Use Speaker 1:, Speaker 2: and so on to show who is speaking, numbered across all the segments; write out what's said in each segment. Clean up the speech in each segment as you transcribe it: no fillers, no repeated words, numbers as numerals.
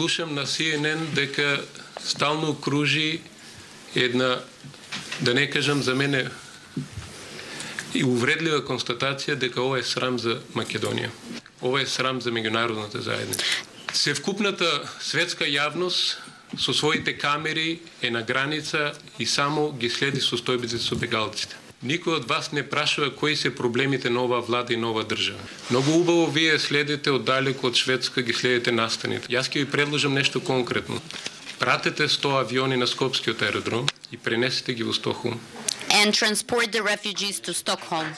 Speaker 1: слушам на CNN дека стално кружи една, да не кажам за мене, и увредлива констатација дека ова е срам за Македонија. Ова е срам за меѓународната заедница. Севкупната светска јавност со своите камери е на граница и само ги следи состојбите со бегалците. Никој од вас не прашува кои се проблемите на оваа влада и нова држава. Многу убаво вие следите оддалеку од Шведска, ги следите настаните. Јас ќе ви предложам нешто конкретно. Пратете 100 авиони на Скопскиот аеродром и пренесете ги во Стокхолм.
Speaker 2: And transport the refugees to Stockholm.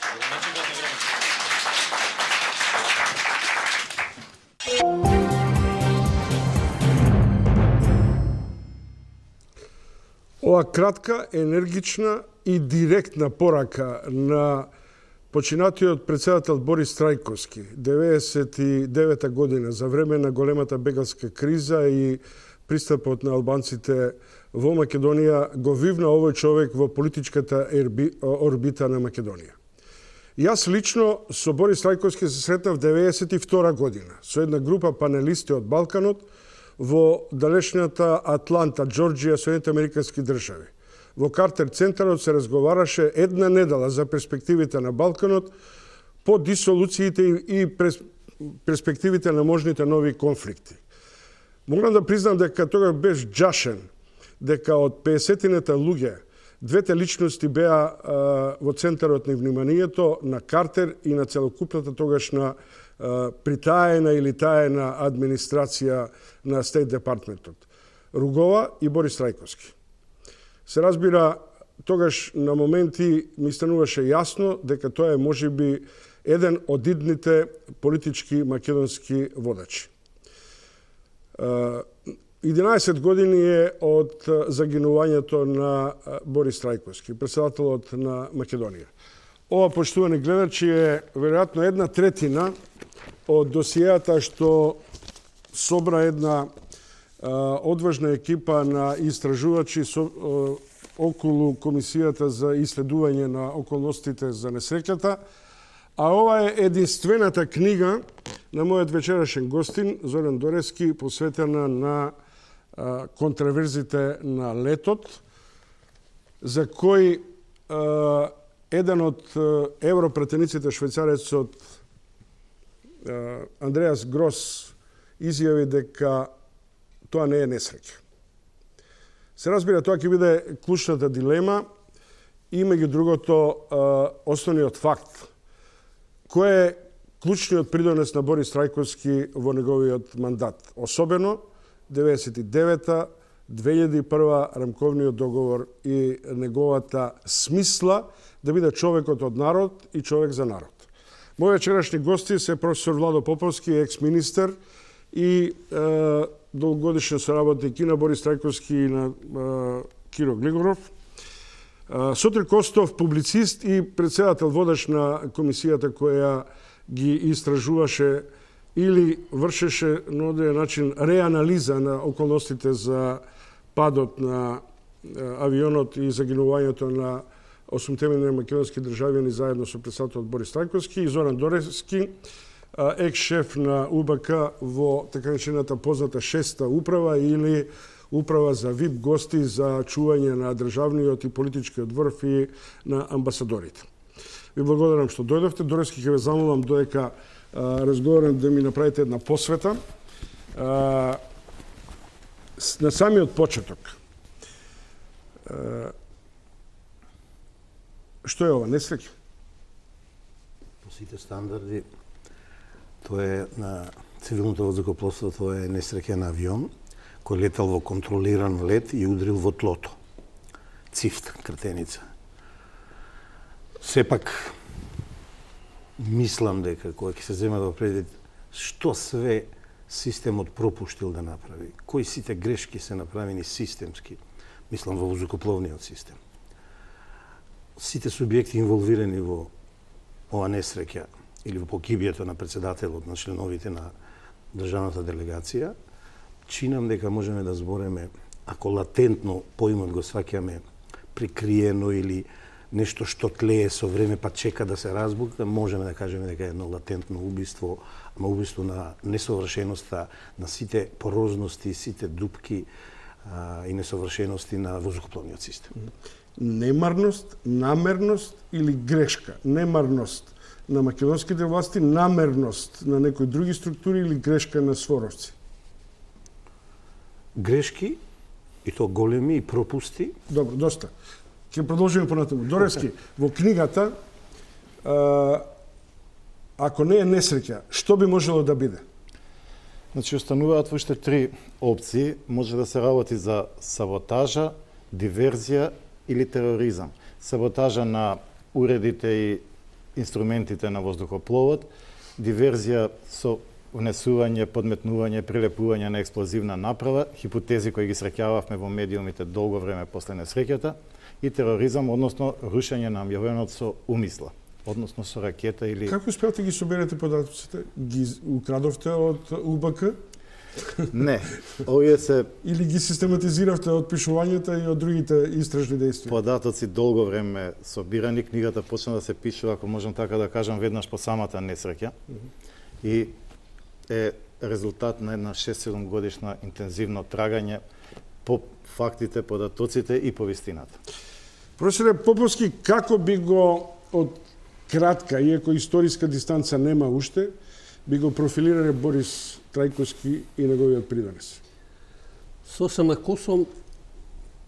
Speaker 3: Ова кратка, енергична и директна порака на починатиот председател Борис Трајковски, 99 година, за време на големата бегалска криза и пристапот на албанците во Македонија, го вивна овој човек во политичката орбита на Македонија. Јас лично со Борис Трајковски се сретнав 92 година со една група панелисти од Балканот во далечната Атланта, Џорџија, Соединените американски држави. Во Картер центарот се разговараше една недела за перспективите на Балканот по дисолуциите и перспективите на можните нови конфликти. Морам да признам дека тогаш беше џашен, дека од 50-тината луѓе, двете личности беа во центарот на вниманието на Картер и на целокупната тогашна притаена или таена администрација на Стейт Департментот. Ругова и Борис Трајковски. Се разбира, тогаш на моменти ми стануваше јасно дека тоа е можеби еден од идните политички македонски водачи. 11 години е од загинувањето на Борис Трајковски, председателот на Македонија. Ова, поштувани гледачи, е веројатно 1/3 од досијата што собра една одважна екипа на истражувачи околу Комисијата за исследување на околностите за несреќата, а ова е единствената книга на мојот вечерашен гостин, Зоран Дорески, посветена на контраверзите на летот, за кој еден од европратениците, швајцарецот Андреас Грос, изјави дека тоа не е несреќа. Се разбира, тоа ќе биде клучната дилема и меѓу другото основниот факт. Кој е клучниот придонес на Борис Трајковски во неговиот мандат? Особено 99-та, 2001 рамковниот договор и неговата смисла да биде човекот од народ и човек за народ. Мој вечерашни гости се професор Владо Поповски, екс-министер и долгогодишен соработник и на Борис Трајковски и на Киро Глигоров. Сотир Костов, публицист и председател водач на комисијата која ги истражуваше или вршеше на одреден начин реанализа на околностите за падот на авионот и загинувањето на 8 македонски државјани заедно со председателот Борис Трајковски и Зоран Дорески, екс-шеф на УБК во така наречената позната 6-та управа или управа за ВИП гости за чување на државниот и политичкиот врв и на амбасадорите. Ви благодарам што дојдовте. Дорески, ќе ве замолам додека разговарам да ми направите една посвета. На самиот почеток. Што е ова, несреќа?
Speaker 4: По сите стандарди, тоа е на цивилното воздухопловство, тоа е несреќа на авион кој летал во контролиран лет и удрил во тлото. Цифт, кратеница. Сепак, мислам дека кога ќе се зема во предвид што све системот пропуштил да направи, кои сите грешки се направени системски, мислам во воздухопловниот систем. Сите субјекти инволвирани во ова несреќа или во погибието на председателот, на членовите на државната делегација, чинам дека можеме да збореме, ако латентно поимот го сваќаме прикриено или нешто што тлее со време па чека да се разбухне, можеме да кажеме дека е едно латентно убиство, ама убиство на несовршеноста, на сите порозности, сите дупки и несовршености на воздухопловниот систем.
Speaker 3: Немарност, намерност или грешка? Немарност на македонските власти, намерност на некои други структури или грешка на своровци?
Speaker 4: Грешки, и то големи, и пропусти.
Speaker 3: Добро, доста. Ќе продолжиме понатаму. Дорески, во книгата, ако не е несреќа, што би можело да биде?
Speaker 5: Значи, остануваат уште 3 опции. Може да се работи за саботажа, диверзија или тероризам. Саботажа на уредите и инструментите на воздухопловот, диверзија со внесување, подметнување, прилепување на експлозивна направа, хипотези кои ги среќававме во медиумите долго време после несреќата, и тероризам, односно рушење на амјавионот со умисла, односно со ракета или...
Speaker 3: Како успеавте ги соберете податоците? Ги украдовте од УБК?
Speaker 5: Не, овие се...
Speaker 3: Или ги систематизиравте од пишувањата и од другите истражни действија?
Speaker 5: Податоци долго време собирани, книгата почна да се пишува, ако можам така да кажам, веднаш по самата несреќа. И е резултат на една 6-7 годишна интензивно трагање по фактите, податоците и по вистината.
Speaker 3: Професоре Поповски, како би го од кратка, иако историска дистанца нема уште, би го профилирале Борис Трајковски и неговиот придонес?
Speaker 6: Сосема косом,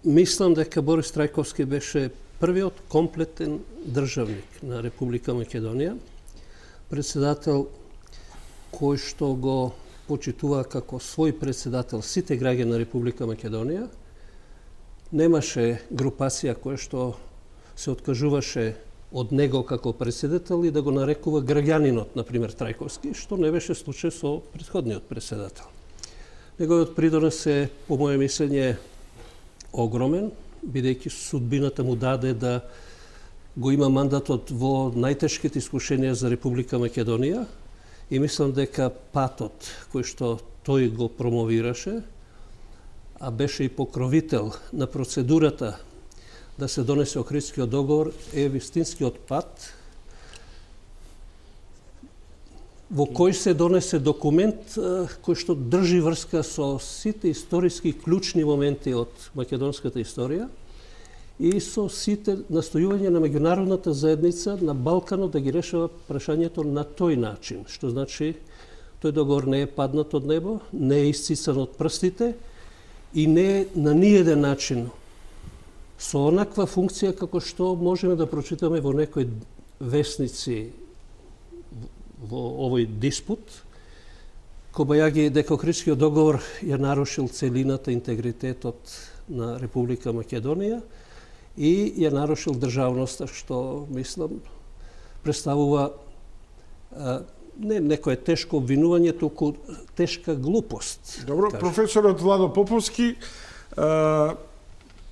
Speaker 6: мислам дека Борис Трајковски беше првиот комплетен државник на Република Македонија, председател кој што го почитува како свој председател сите граѓани на Република Македонија. Немаше групација која што се откажуваше од него како председател и да го нарекува граѓанинот, например Трајковски, што не беше случај со претходниот председател. Неговиот придонес е, по моје мислење, огромен, бидејќи судбината му даде да го има мандатот во најтешките искушенија за Република Македонија и мислам дека патот кој што тој го промовираше, а беше и покровител на процедурата да се донесе Охридскиот договор, е вистинскиот пат во кој се донесе документ кој што држи врска со сите историски клучни моменти од македонската историја и со сите настојувања на меѓународната заедница на Балканот да ги решава прашањето на тој начин, што значи тој договор не е паднат од небо, не е исцисан од прстите и не е на ниеден начин со онаква функција како што можеме да прочитаме во некои весници во овој диспут, кобајаги дека Охридскиот договор ја нарушил целината, интегритетот на Република Македонија и ја нарушил државноста, што, мислам, представува не некое тешко обвинување, туку тешка глупост.
Speaker 3: Добро, професорот Владо Поповски,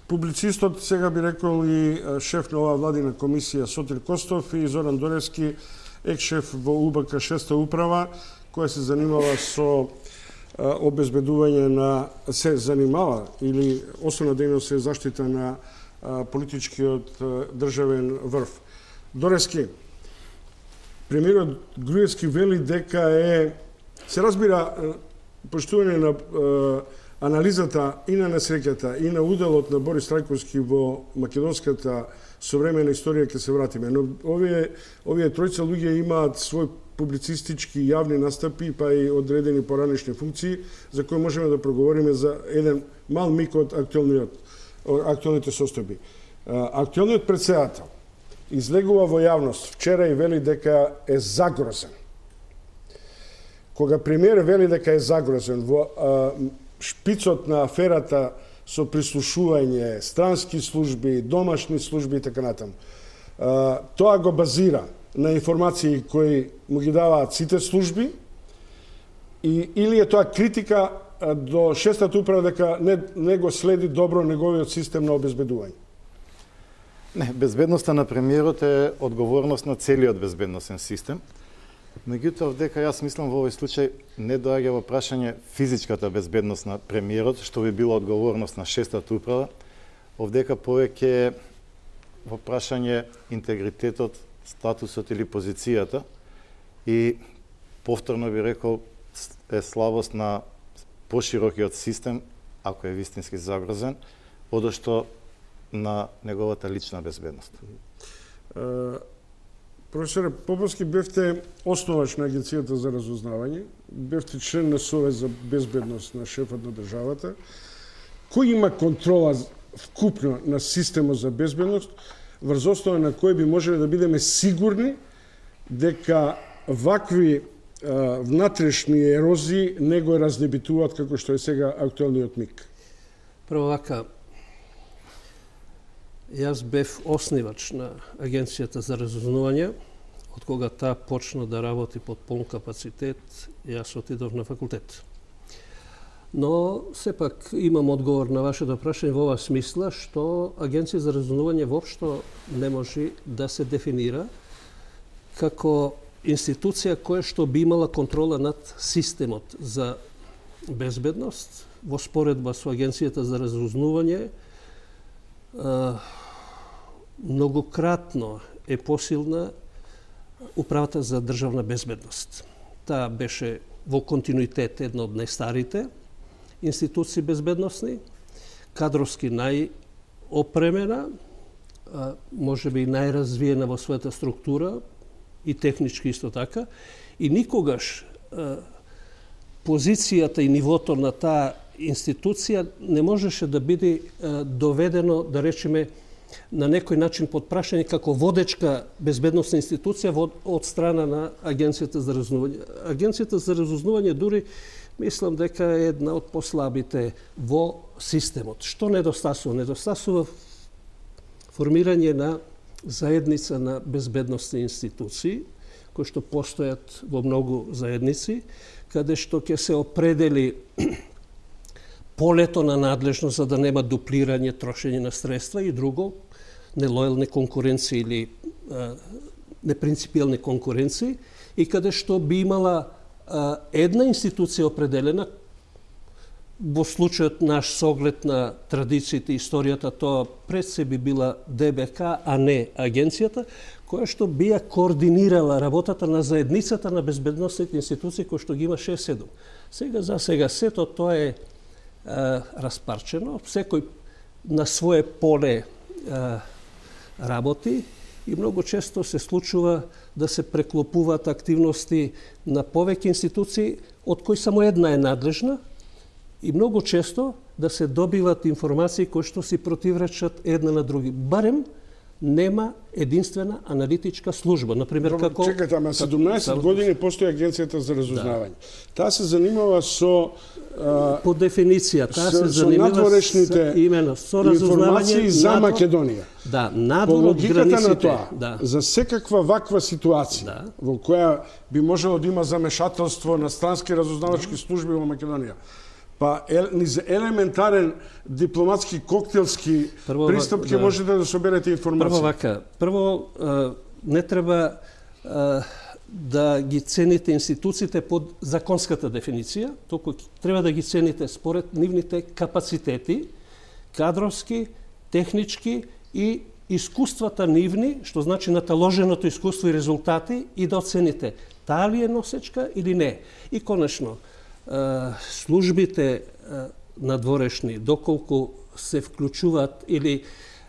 Speaker 3: публицистот, сега би рекол и шеф на оваа владина комисија Сотир Костов и Зоран Доревски, екс-шеф во УБК 6-та управа, која се занимава со обезбедување на... се занимава или основна дејност е заштита на политичкиот државен врв. Доревски, премиерот Груевски вели дека е... Се разбира, поштување на анализата и на несреќата и на уделот на Борис Трајковски во македонската современа историја ќе се вратиме, но овие тројца луѓе имаат свој публицистички јавни настапи, па и одредени поранешни функции, за кои можеме да проговориме за еден мал миг од актуелните состојби. Актуелниот претседател излегува во јавност вчера и вели дека е загрозен. Кога премиер вели дека е загрозен во шпицот на аферата со прислушување, странски служби, домашни служби и така натаму. Тоа го базира на информации кои му ги даваат сите служби или е тоа критика до 6-та управа дека не го следи добро неговиот систем на обезбедување?
Speaker 5: Не, безбедноста на премиерот е одговорност на целиот безбедносен систем. Меѓутоа, дека јас мислам во овој случај не доаѓа во прашање физичката безбедност на премиерот, што би било одговорност на 6-та управа, овдека повеќе во прашање интегритетот, статусот или позицијата и повторно би рекол е слабост на поширокиот систем, ако е вистински загрозен, одошто на неговата лична безбедност.
Speaker 3: Професоре Поповски, бевте основач на Агенцијата за разузнавање, бевте член на Совет за безбедност на шефот на државата. Кој има контрола вкупно на системот за безбедност, врз основа на кој би можеле да бидеме сигурни дека вакви внатрешни ерозии не го разнебитуваат како што е сега актуелниот миг?
Speaker 6: Прво вака, јас бев основач на Агенцијата за разузнавање, од кога таа почна да работи под полн капацитет, јас отидов на факултет. Но сепак имам одговор на вашето прашање во оваа смисла, што Агенција за разузнавање воопшто не може да се дефинира како институција која што би имала контрола над системот за безбедност. Во споредба со Агенцијата за разузнавање, многократно е посилна Управата за државна безбедност. Таа беше во континуитет една од најстарите институции безбедносни, кадровски најопремена, може би и најразвиена во својата структура и технички исто така, и никогаш позицијата и нивото на таа институција не можеше да биде доведено, да речеме, на некој начин под прашање како водечка безбедносна институција од страна на Агенцијата за разузнавање. Агенцијата за разузнавање дури мислам дека е една од послабите во системот. Што недостасува? Недостасува формирање на заедница на безбедносни институции, кои што постојат во многу заедници, каде што ќе се определи полето на надлежност за да нема дуплирање, трошење на средства и друго, нелојални конкуренции или непринципијални конкуренции, и каде што би имала една институција определена, во случајот наш соглед на традициите и историјата, тоа пред се би била ДБК, а не агенцијата, која што би ја координирала работата на заедницата на безбедносните институции, кои што ги има 6-7. Сега сето тоа е распарчено, секој на свое поле работи и многу често се случува да се преклопуваат активности на повеќе институции, од кои само една е надлежна, и многу често да се добиват информации кои што си противречат една на други. Барем нема единствена аналитичка служба. Например, како...
Speaker 3: Чекайте, ама 17 години постои Агенцијата за разузнавање. Таа се занимава со...
Speaker 6: По дефиниција, таа се занимава
Speaker 3: со надворешните информации за Македонија.
Speaker 6: Да, надвор од границите.
Speaker 3: На тоа, за секаква ваква ситуација, во која би можело да има замешателство на странски разузнавачки служби во Македонија, па низ елементарен дипломатски коктелски пристап ќе можете да соберете информација.
Speaker 6: Прво не треба да ги цените институциите под законската дефиниција, туку треба да ги цените според нивните капацитети, кадровски, технички и искуствата нивни, што значи наталоженото искуство и резултати, и да оцените таа ли е носечка или не. И конечно, службите надворешни, доколку се вклучуваат или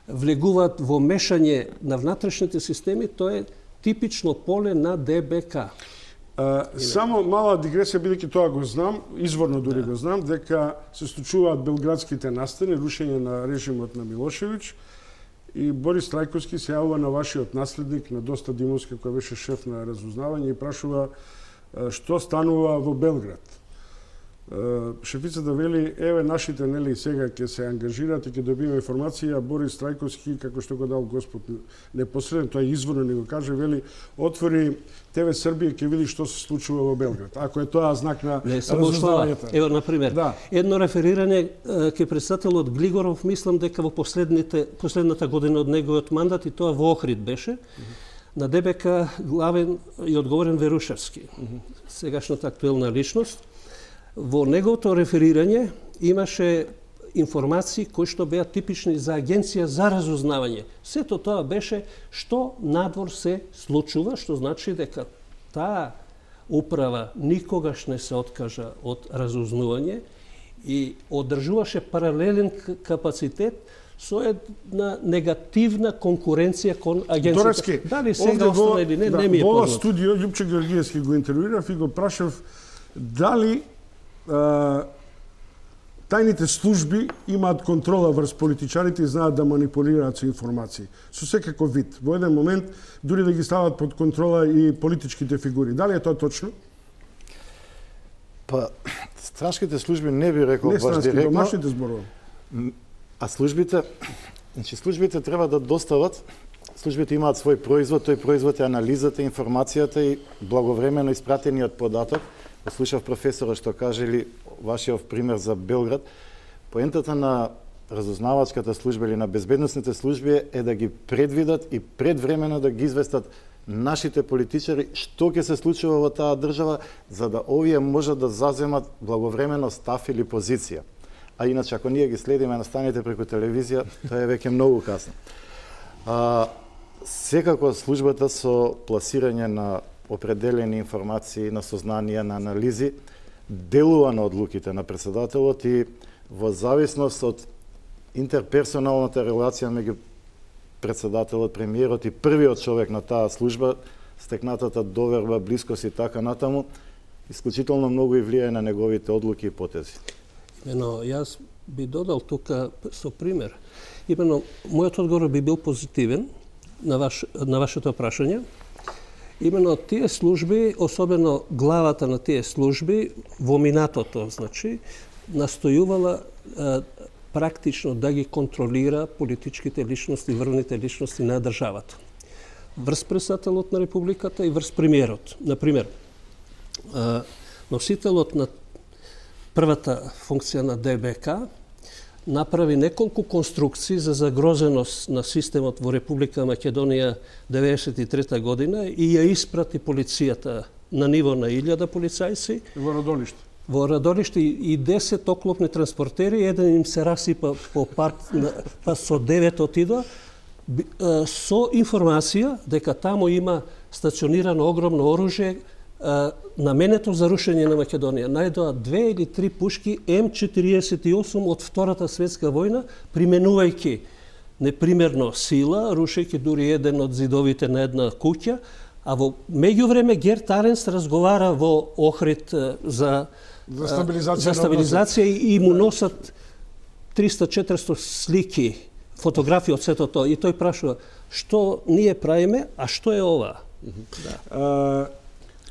Speaker 6: влегуваат во мешање на внатрешните системи, тоа е типично поле на ДБК.
Speaker 3: Само мала дигресија, бидејќи тоа го знам, изворно дури го знам, дека се случуваат белградските настани, рушење на режимот на Милошевиќ, и Борис Трајковски се јавува на вашиот наследник, на Доста Димовски, кој беше шеф на разузнавање, и прашува што станува во Белград. Шефицата вели, еве нашите нели сега ќе се ангажираат и ќе добиеме информација, Борис Трајковски, како што го дал Господ непосредно, тоа изворно не го каже, вели, отвори ТВ Србија, ќе види што се случува во Белград. Ако е тоа знак на разузнавањето.
Speaker 6: Ево, например, едно реферирање ке председателот Глигоров, мислам дека во последната година од неговиот мандат, и тоа во Охрид беше, на ДБК главен и одговорен Верушевски, сегашната актуелна личност. Во неговото реферирање имаше информации кои што беа типични за агенција за разузнавање. Сето тоа беше што надвор се случува, што значи дека таа управа никогаш не се откажа од разузнување и одржуваше паралелен капацитет со една негативна конкуренција кон агенцијата.
Speaker 3: Дораски,
Speaker 6: дали сега остана или не, не ми е
Speaker 3: познато. Во ова
Speaker 6: познато.
Speaker 3: студио Љупче Георгиевски го интервјуирав и го прашав дали тајните служби имаат контрола врз политичарите и знаат да манипулираат со информации. Со секаков вид. Во еден момент дури да ги стават под контрола и политичките фигури. Дали е тоа точно?
Speaker 5: Па, странските служби не би рекол
Speaker 3: Не
Speaker 5: баш
Speaker 3: странски,
Speaker 5: директно.
Speaker 3: домашните зборови.
Speaker 5: А службите треба да достават, службите имаат свој производ, тој производ е анализата, информацијата и благовремено испратениот податок. Слушав професора што каже или вашиот пример за Белград, поентата на разузнавачката служба или на безбедносните служби е да ги предвидат и предвремено да ги известат нашите политичари што ќе се случува во таа држава, за да овие можат да заземат благовремено став или позиција. А иначе, ако ние ги следиме настаните преку телевизија, тоа е веќе многу касно. Секако службата со пласирање на определени информации, на сознанија, на анализи, делува на одлуките на председателот и во зависност од интерперсоналната релација меѓу председателот, премиерот и првиот човек на таа служба, стекнатата доверба, блискост и така натаму, исклучително многу и влијае на неговите одлуки и потези.
Speaker 6: Имено, јас би додал тука со пример. Имено, мојот одговор би бил позитивен на вашето прашање. Имено тие служби, особено главата на тие служби, во минатото, значи, настојувала практично да ги контролира политичките личности, врвните личности на државата. Врз председателот на Републиката и врз премиерот. Например, носителот на првата функција на ДБК направи неколку конструкции за загрозеност на системот во Република Македонија 1993 година и ја испрати полицијата на ниво на 1000 полицајци.
Speaker 3: Во Радолиште.
Speaker 6: Во Радолиште и 10 оклопни транспортери, еден им се расипа по пат, па со 9 отидоа, со информација дека таму има стационирано огромно оружје наменето за рушење на Македонија. Најдоа 2 или 3 пушки М48 од Втората светска војна, применувајќи непримерно сила, рушејќи дури еден од зидовите на една куќа, а во меѓувреме Герт Аренс разговара во Охрид за стабилизација и му носат 300-400 слики, фотографии од сето тоа. И тој прашува, што ние правиме, а што е ова?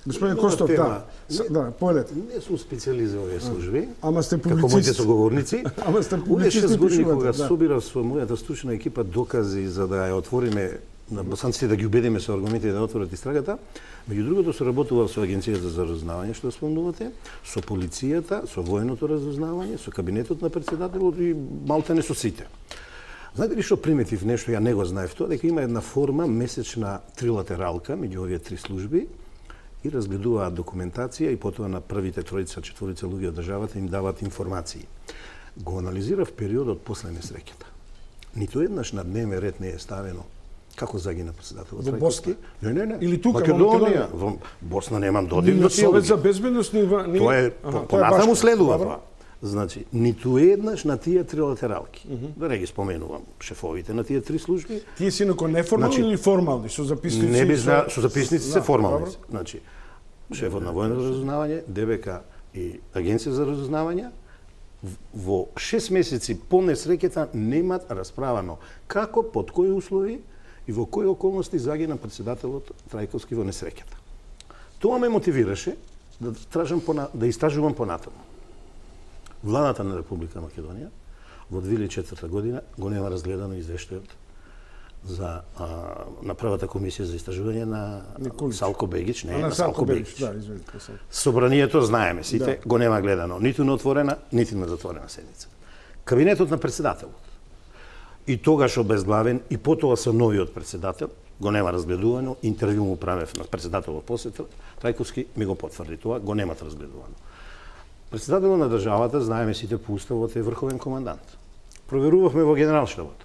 Speaker 3: Господин Костов, да, појдете.
Speaker 4: Не сум специалист за овие служби.
Speaker 3: Ама сте
Speaker 4: како моите
Speaker 3: публицист.
Speaker 4: соговорници.
Speaker 3: Ама сте
Speaker 4: Овие 6
Speaker 3: публицист.
Speaker 4: години кога собирав со мојата стручна екипа докази за да ја отвориме на босанците, да ги убедиме со аргументи да отворат истрагата, меѓу другото се работував со агенцијата за разузнавање, што спомнувате, со полицијата, со војното разузнавање, со кабинетот на председателот и малтене со сите. Знаете ли што приметив нешто, ја не го знаев тоа, дека има една форма, месечна трилатералка меѓу овие три служби и разгледуваат документација и потоа на првите тројца, четворица луѓе од државата им даваат информации. Го анализирав периодот после несреќата. Ниту еднаш на дневен ред не е ставено како загина председателот
Speaker 3: Во
Speaker 4: Трајковски.
Speaker 3: Босна?
Speaker 4: Не.
Speaker 3: Или тука, во
Speaker 4: Македонија. Во Босна немам додир до тие
Speaker 3: Совет
Speaker 4: луѓе.
Speaker 3: за безбедност ни
Speaker 4: Тоа е понатаму следува тоа. Значи, ниту еднаш на тие трилатералки. Да не ги споменувам шефовите на тие три служби.
Speaker 3: Тие си неко неформални
Speaker 4: Значи,
Speaker 3: или формални, со записници?
Speaker 4: Не би знал, со записници се формални.
Speaker 3: добро.
Speaker 4: Значи, шефот на војно разузнавање, ДБК и Агенција за разузнавање во 6 месеци по несреќата немат расправано како, под кои услови и во кои околности загина председателот Трајковски во несреќата. Тоа ме мотивираше да тражам да истражувам понатаму. Владата на Република Македонија во 2004 година го нема разгледано извештајот за на првата комисија за истражување на Салко Бегич, не на Салко Бегич.
Speaker 3: Да, извинете.
Speaker 4: Собранието знаеме сите, го нема гледано ниту на отворена, ниту на затворена седница. Кабинетот на председателот и тогаш обезглавен и потоа со новиот председател го нема разгледувано, интервју му правев на председателот посета, Трајковски ми го потврди тоа, го немат разгледувано. Председателот на државата, знаеме сите по уставот, е врховен командант. Проверувавме во генералштабот.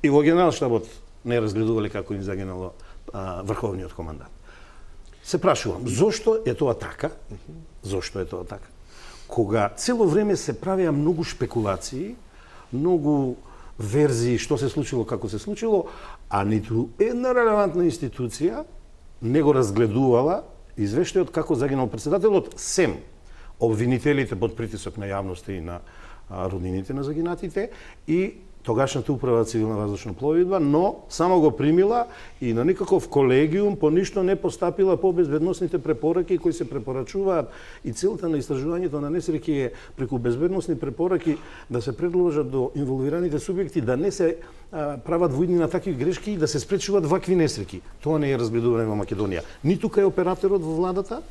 Speaker 4: И во генералштабот не разгледувале како им загинало врховниот командант. Се прашувам, зошто е тоа така? Зошто е тоа така? Кога цело време се правеа многу шпекулации, многу верзии што се случило, како се случило, а ниту една релевантна институција не го разгледувала извештајот како загинал председателот, сем обвинителите под притисок на јавноста и на роднините на загинатите и тогашната управа цивилна воздушна пловидба, но само го примила и на никаков колегиум по ништо не постапила по безбедносните препораки кои се препорачуваат. И целта на истражувањето на несреќи е преку безбедносни препораки да се предложат до инволвираните субјекти да не се прават воидни на такви грешки и да се спречуваат вакви несреќи. Тоа не е разгледуване во Македонија. Ниту кај операторот во владата,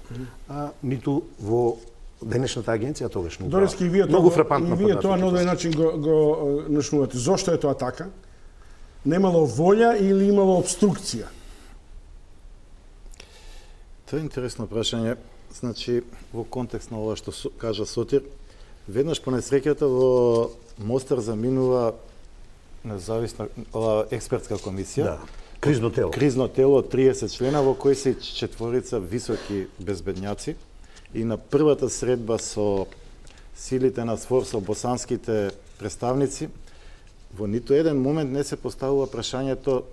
Speaker 4: ниту во денешната агенција тогаш не.
Speaker 3: Дорески, вие тоа на овој начин го начнувате. Зошто е тоа така? Немало волја или имало обструкција?
Speaker 5: Тоа е интересно прашање. Значи, во контекст на ова што кажа Сотир, веднаш по несреќата во Мостар заминува независна експертска комисија.
Speaker 4: Да. Кризно тело.
Speaker 5: Кризно тело, 30 члена, во кои се 4 високи безбедњаци. И на првата средба со силите на СФОР, со босанските представници, во ниту еден момент не се поставува прашањето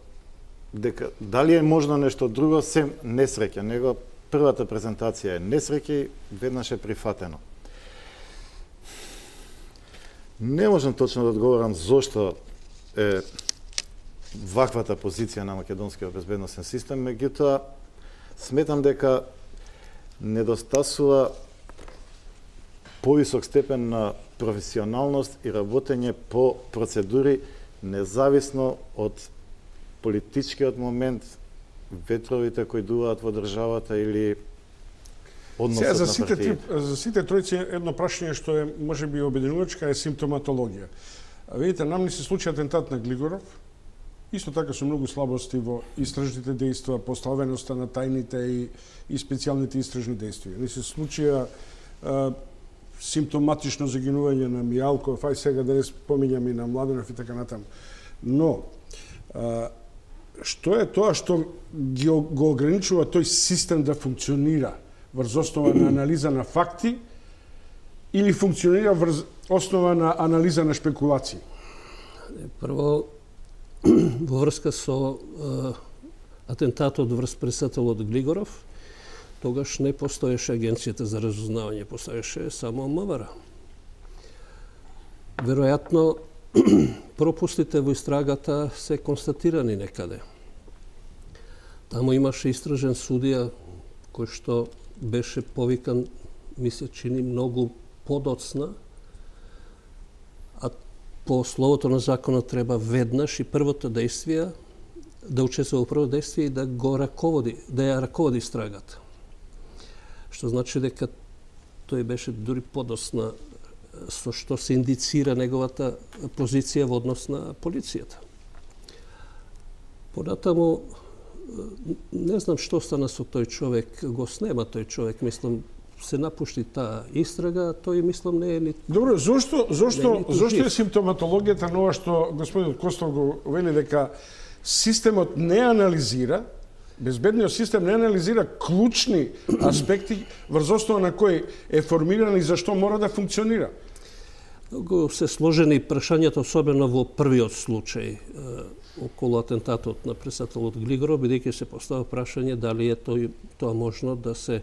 Speaker 5: дека дали е можно нешто друго, сем несреќа. Него првата презентација е несреќа и веднаш е прифатено. Не можам точно да одговорам зошто е ваквата позиција на македонскиот безбедносен систем, меѓутоа сметам дека недостасува повисок степен на професионалност и работење по процедури независно од политичкиот момент, ветровите кои дуваат во државата или односот на партиите.
Speaker 3: За сите тројци едно прашање што е можеби обединувачка е симптоматологија. Видите, нам ни се случи атентат на Глигоров, исто така со многу слабости во истражните дејства, поставеноста на тајните и специјалните истражни дејства. Ни се случија симптоматично загинување на Мијалков, ај сега да не споминјам и на Младенов и така натаму. Но, што е тоа што го ограничува тој систем да функционира врз основа на анализа на факти или функционира врз основа на анализа на шпекулации?
Speaker 6: Прво, во врска со атентатот врз председателот Глигоров, тогаш не постоеше Агенцијата за разузнавање, постоеше само МВР. Веројатно, пропустите во истрагата се констатирани некаде. Таму имаше истражен судија кој што беше повикан, ми се чини, многу подоцна, а по словото на законот треба веднаш и првото действие да учествува во прво действие и да го раководи, да ја раководи истрагата. Што значи дека тој беше дури подоцна со што се индицира неговата позиција во однос на полицијата. Понатаму, не знам што стана со тој човек, го снема тој човек, мислам, се напушти таа истрага, тој мислам не е ни...
Speaker 3: Добро, зошто е симптоматологијата на ова што господинот Костов го вели дека системот не анализира, безбедниот систем не анализира клучни аспекти врз основа на кои е формиран и зашто мора да функционира?
Speaker 6: Многу се сложени прашањата, особено во првиот случај околу атентатот на председателот Глигоров, бидејќи се поставува прашање дали е тоа можно да се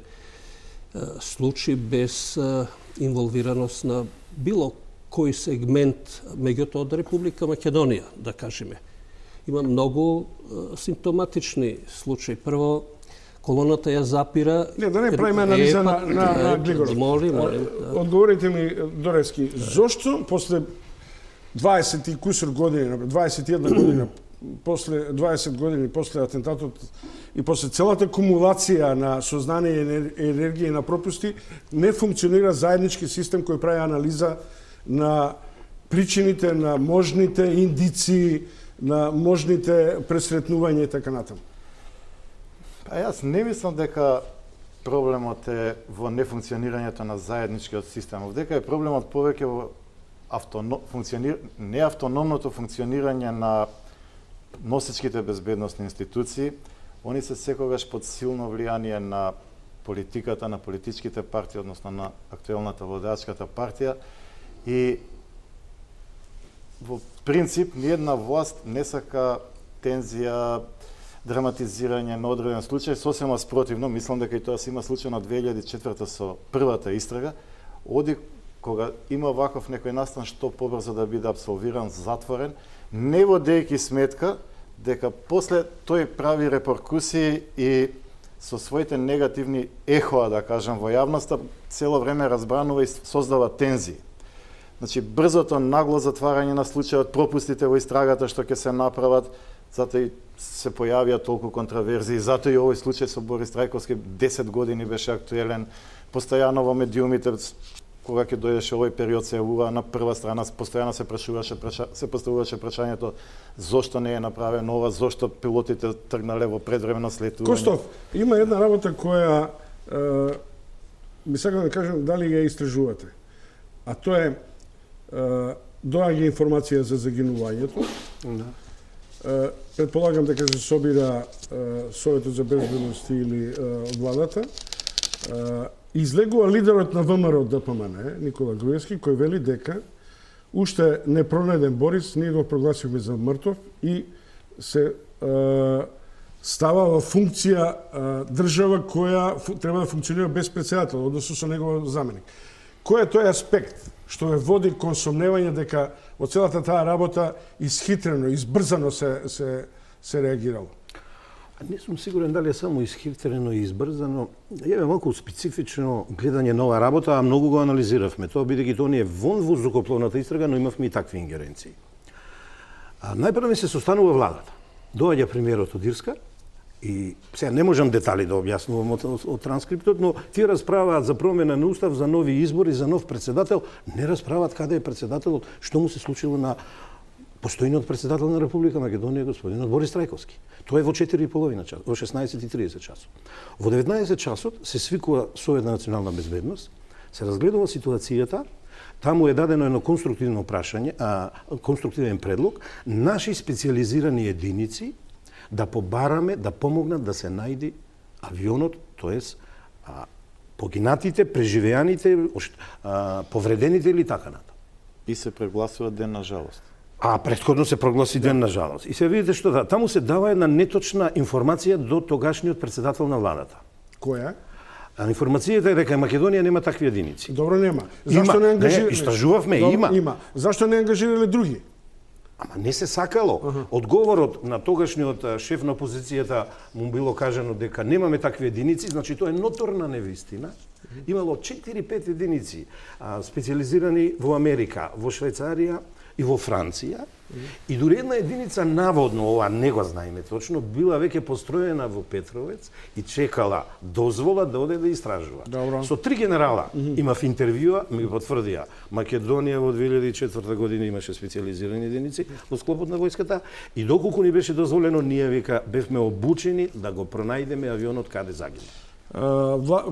Speaker 6: случи без инволвираност на било кој сегмент, меѓутоа од Република Македонија, да кажеме. Има многу симптоматични случаи. Прво, колоната ја запира...
Speaker 3: Не, да не правиме анализа на Глигоров.
Speaker 6: Молим.
Speaker 3: Одговорите ми, Дорески, зошто после 20 и кусур години, 21 година, после 20 години после атентатот и после целата кумулација на сознание и енергија и на пропусти, не функционира заеднички систем кој прави анализа на причините, на можните индиции, на можните пресретнувања и така натаму?
Speaker 5: Па јас не мислам дека проблемот е во нефункционирањето на заедничкиот систем. Овдека е проблемот повеќе во неавтономното функционирање на носечките безбедносни институции. Они се секогаш под силно влијание на политиката, на политичките партии, односно на актуелната владеачката партија, и во принцип ниедна власт не сака тензија, драматизирање на одреден случај, сосема спротивно. Мислам дека и тоа се има случај на 2004 со првата истрага. Оди кога има ваков некој настан што побрзо да биде абсолвиран, затворен, не водејќи сметка дека после тој прави репоркусии и со своите негативни ехоа, да кажам, во јавноста, цело време разбранува и создава тензии. Значи, брзото нагло затварање на случајот, пропустите во истрагата што ќе се направат, затоа и се појавија толку контраверзии, затоа и овој случај со Борис Трајковски 10 години беше актуелен, постојано во медиумите, кога ќе дојдеше овој период се јавува на прва страна, постојано се поставуваше прашањето зошто не е направено ова, зошто пилотите тргнале во предвремено слетување.
Speaker 3: Костов, има една работа која ми сакам да кажам дали ја истражувате. А тоа е доаѓа информација за загинувањето. Предполагам дека се собира Советот за безбедност или владата. Излегува лидерот на ВМРО ДПМН, Никола Груевски, кој вели дека уште не пронајден Борис, ние го прогласивме за мртов и се става во функција држава која треба да функционира без председател, односно со негов заменик. Кој е тој аспект што ве води кон сомневање дека во целата таа работа исхитрено, избрзано се реагирало?
Speaker 4: Не сум сигурен дали е само исхитрено и избрзано. Ја малку специфично гледање на оваа работа, а многу го анализиравме тоа, бидејќи тоа не е вон воздухопловната истрага, но имавме и такви ингеренции. Најпрво ми се состанува владата. Доаѓа премиерот од Ирска и сега не можам детали да објаснувам од транскриптот, но тие расправаат за промена на устав, за нови избори, за нов председател, не расправаат каде е председателот, што му се случило на постојниот председател на Република Македонија, господинот Борис Трајковски. Тоа е во 4:30 часот, во 16:30 часот. Во 19 часот се свикува Совет на национална безбедност, се разгледува ситуацијата, таму е дадено едно конструктивно прашање, конструктивен предлог, наши специализирани единици да побараме, да помогнат да се најди авионот, тоест погинатите, преживеаните, повредените или така натаму.
Speaker 5: И се прегласува ден на жалост.
Speaker 4: Претходно се прогласи ден на жалост. И се видите што таму се дава една неточна информација до тогашниот председател на владата.
Speaker 3: Која?
Speaker 4: Информацијата е дека Македонија нема такви единици.
Speaker 3: Добро, нема. Зашто не ангажирале?
Speaker 4: Истражувавме, има.
Speaker 3: Зашто не ангажирале други?
Speaker 4: Ама не се сакало. Одговорот на тогашниот шеф на опозицијата му било кажано дека немаме такви единици, значи тоа е ноторна невистина. Имало 4-5 единици специализирани во Америка, во Швајцарија и во Франција. И дури една единица наводно, ова не го знаеме точно, била веќе построена во Петровец и чекала дозвола да оде да истражува.
Speaker 3: Добро.
Speaker 4: Со 3 генерала имав интервјуа, ми го потврдија. Македонија во 2004 година имаше специализирани единици во склопот на војската и доколку ни беше дозволено, ние века бевме обучени да го пронајдеме авионот каде загина.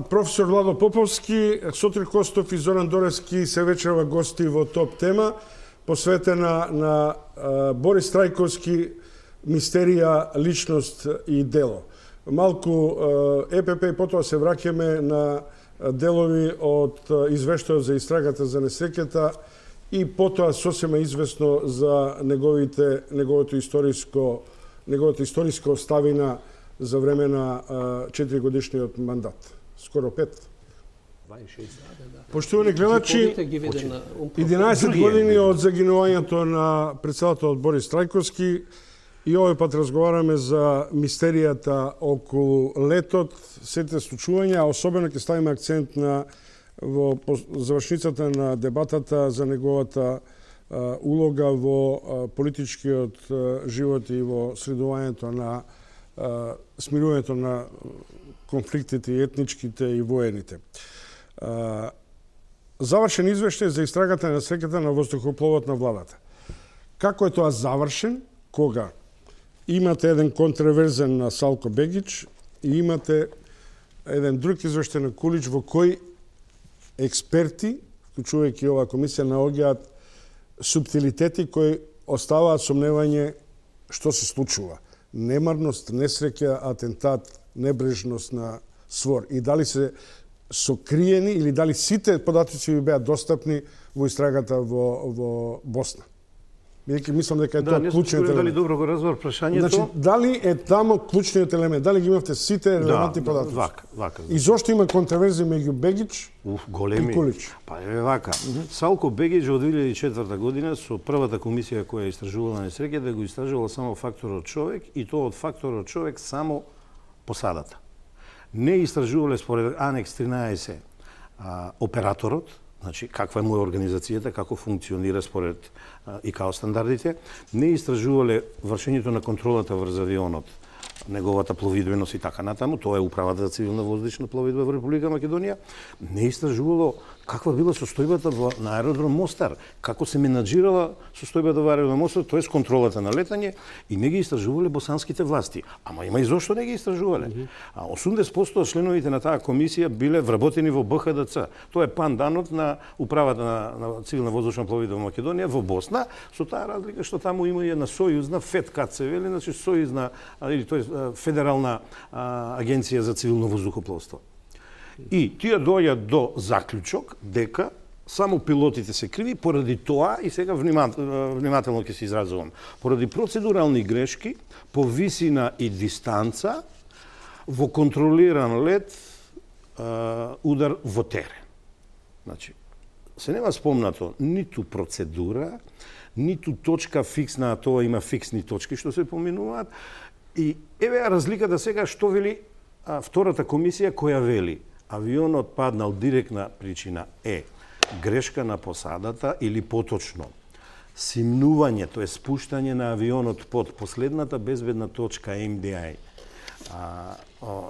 Speaker 3: Професор Владо Поповски, Сотир Костов и Зоран Доревски се вечерва гости во Топ тема, посветена на Борис Трајковски, мистерија, личност и дело. Малку ЕПП и потоа се враќаме на делови од извештајот за истрагата за несреќата и потоа сосема известно за неговата историска оставина за време на 4-годишниот мандат. Скоро 5. Поштовани гледачи, 11 години од загинувањето на председателот Борис Трајковски и овој пат разговараме за мистеријата околу летот, сите случувања, а особено ќе ставиме акцент на во завршницата на дебатата за неговата улога во политичкиот живот и во средувањето на смирувањето на конфликтите и етничките и воените. Завршен извештај за истрагата на несреќата на воздухопловот на владата. Како е тоа завршен? Кога имате еден контраверзен на Салко Бегич и имате еден друг извештај на Кулич во кој експерти, вклучувајќи оваа комисија, наоѓаат субтилитети кои оставаат сомневање што се случува. Немарност, несреќа, атентат, небрежност на СВОР. И дали се сокриени или дали сите податоци ви беа достапни во истрагата во Босна. Бидејќи мислам дека е тоа клучниот елемент.
Speaker 4: Дали добро го разбор прашањето?
Speaker 3: Значи, дали е тамо клучниот елемент? Дали ги имавте сите релевантни податоци?
Speaker 4: Вака.
Speaker 3: И зошто има контраверзија меѓу Бегич
Speaker 4: големи.
Speaker 3: и Кулич?
Speaker 4: Па е вака. Салко Бегич од 2004 година со првата комисија која истражувала несреќа да го истражувала само факторот човек и тоа од факторот човек само посадата. Не истражувале според анекс 13 операторот, значи каква е моја организацијата, како функционира според ИКАО стандардите, не истражувале вршењето на контролата врз авионот, неговата пловидбеност и така натаму, тоа е управата за цивилна воздушна пловидба во Република Македонија, не истражувало каква била состојбата на аеродром Мостар, како се менаџирала состојбата во аеродром Мостар, тоест контролата на летање, и не ги истражувале босанските власти. Ама има и зошто не ги истражувале. 80% од членовите на таа комисија биле вработени во БХДЦ. Тоа е панданот на управата на цивилна воздушна пловидба во Македонија во Босна, со таа разлика што таму има и една сојузна ФЕД се вели, значи сојузна или тоест Федерална агенција за цивилно воздухопловство. И тие доаѓаат до заклучок дека само пилотите се криви поради тоа, и сега внимателно ќе се изразувам, поради процедурални грешки по висина и дистанца во контролиран лет удар во терен. Значи, се нема спомнато ниту процедура, ниту точка фиксна, а тоа има фиксни точки што се поминуваат. И еве разликата сега што вели втората комисија која вели авионот паднал директна причина е грешка на посадата или поточно симнување, тоа е спуштање на авионот под последната безбедна точка MDI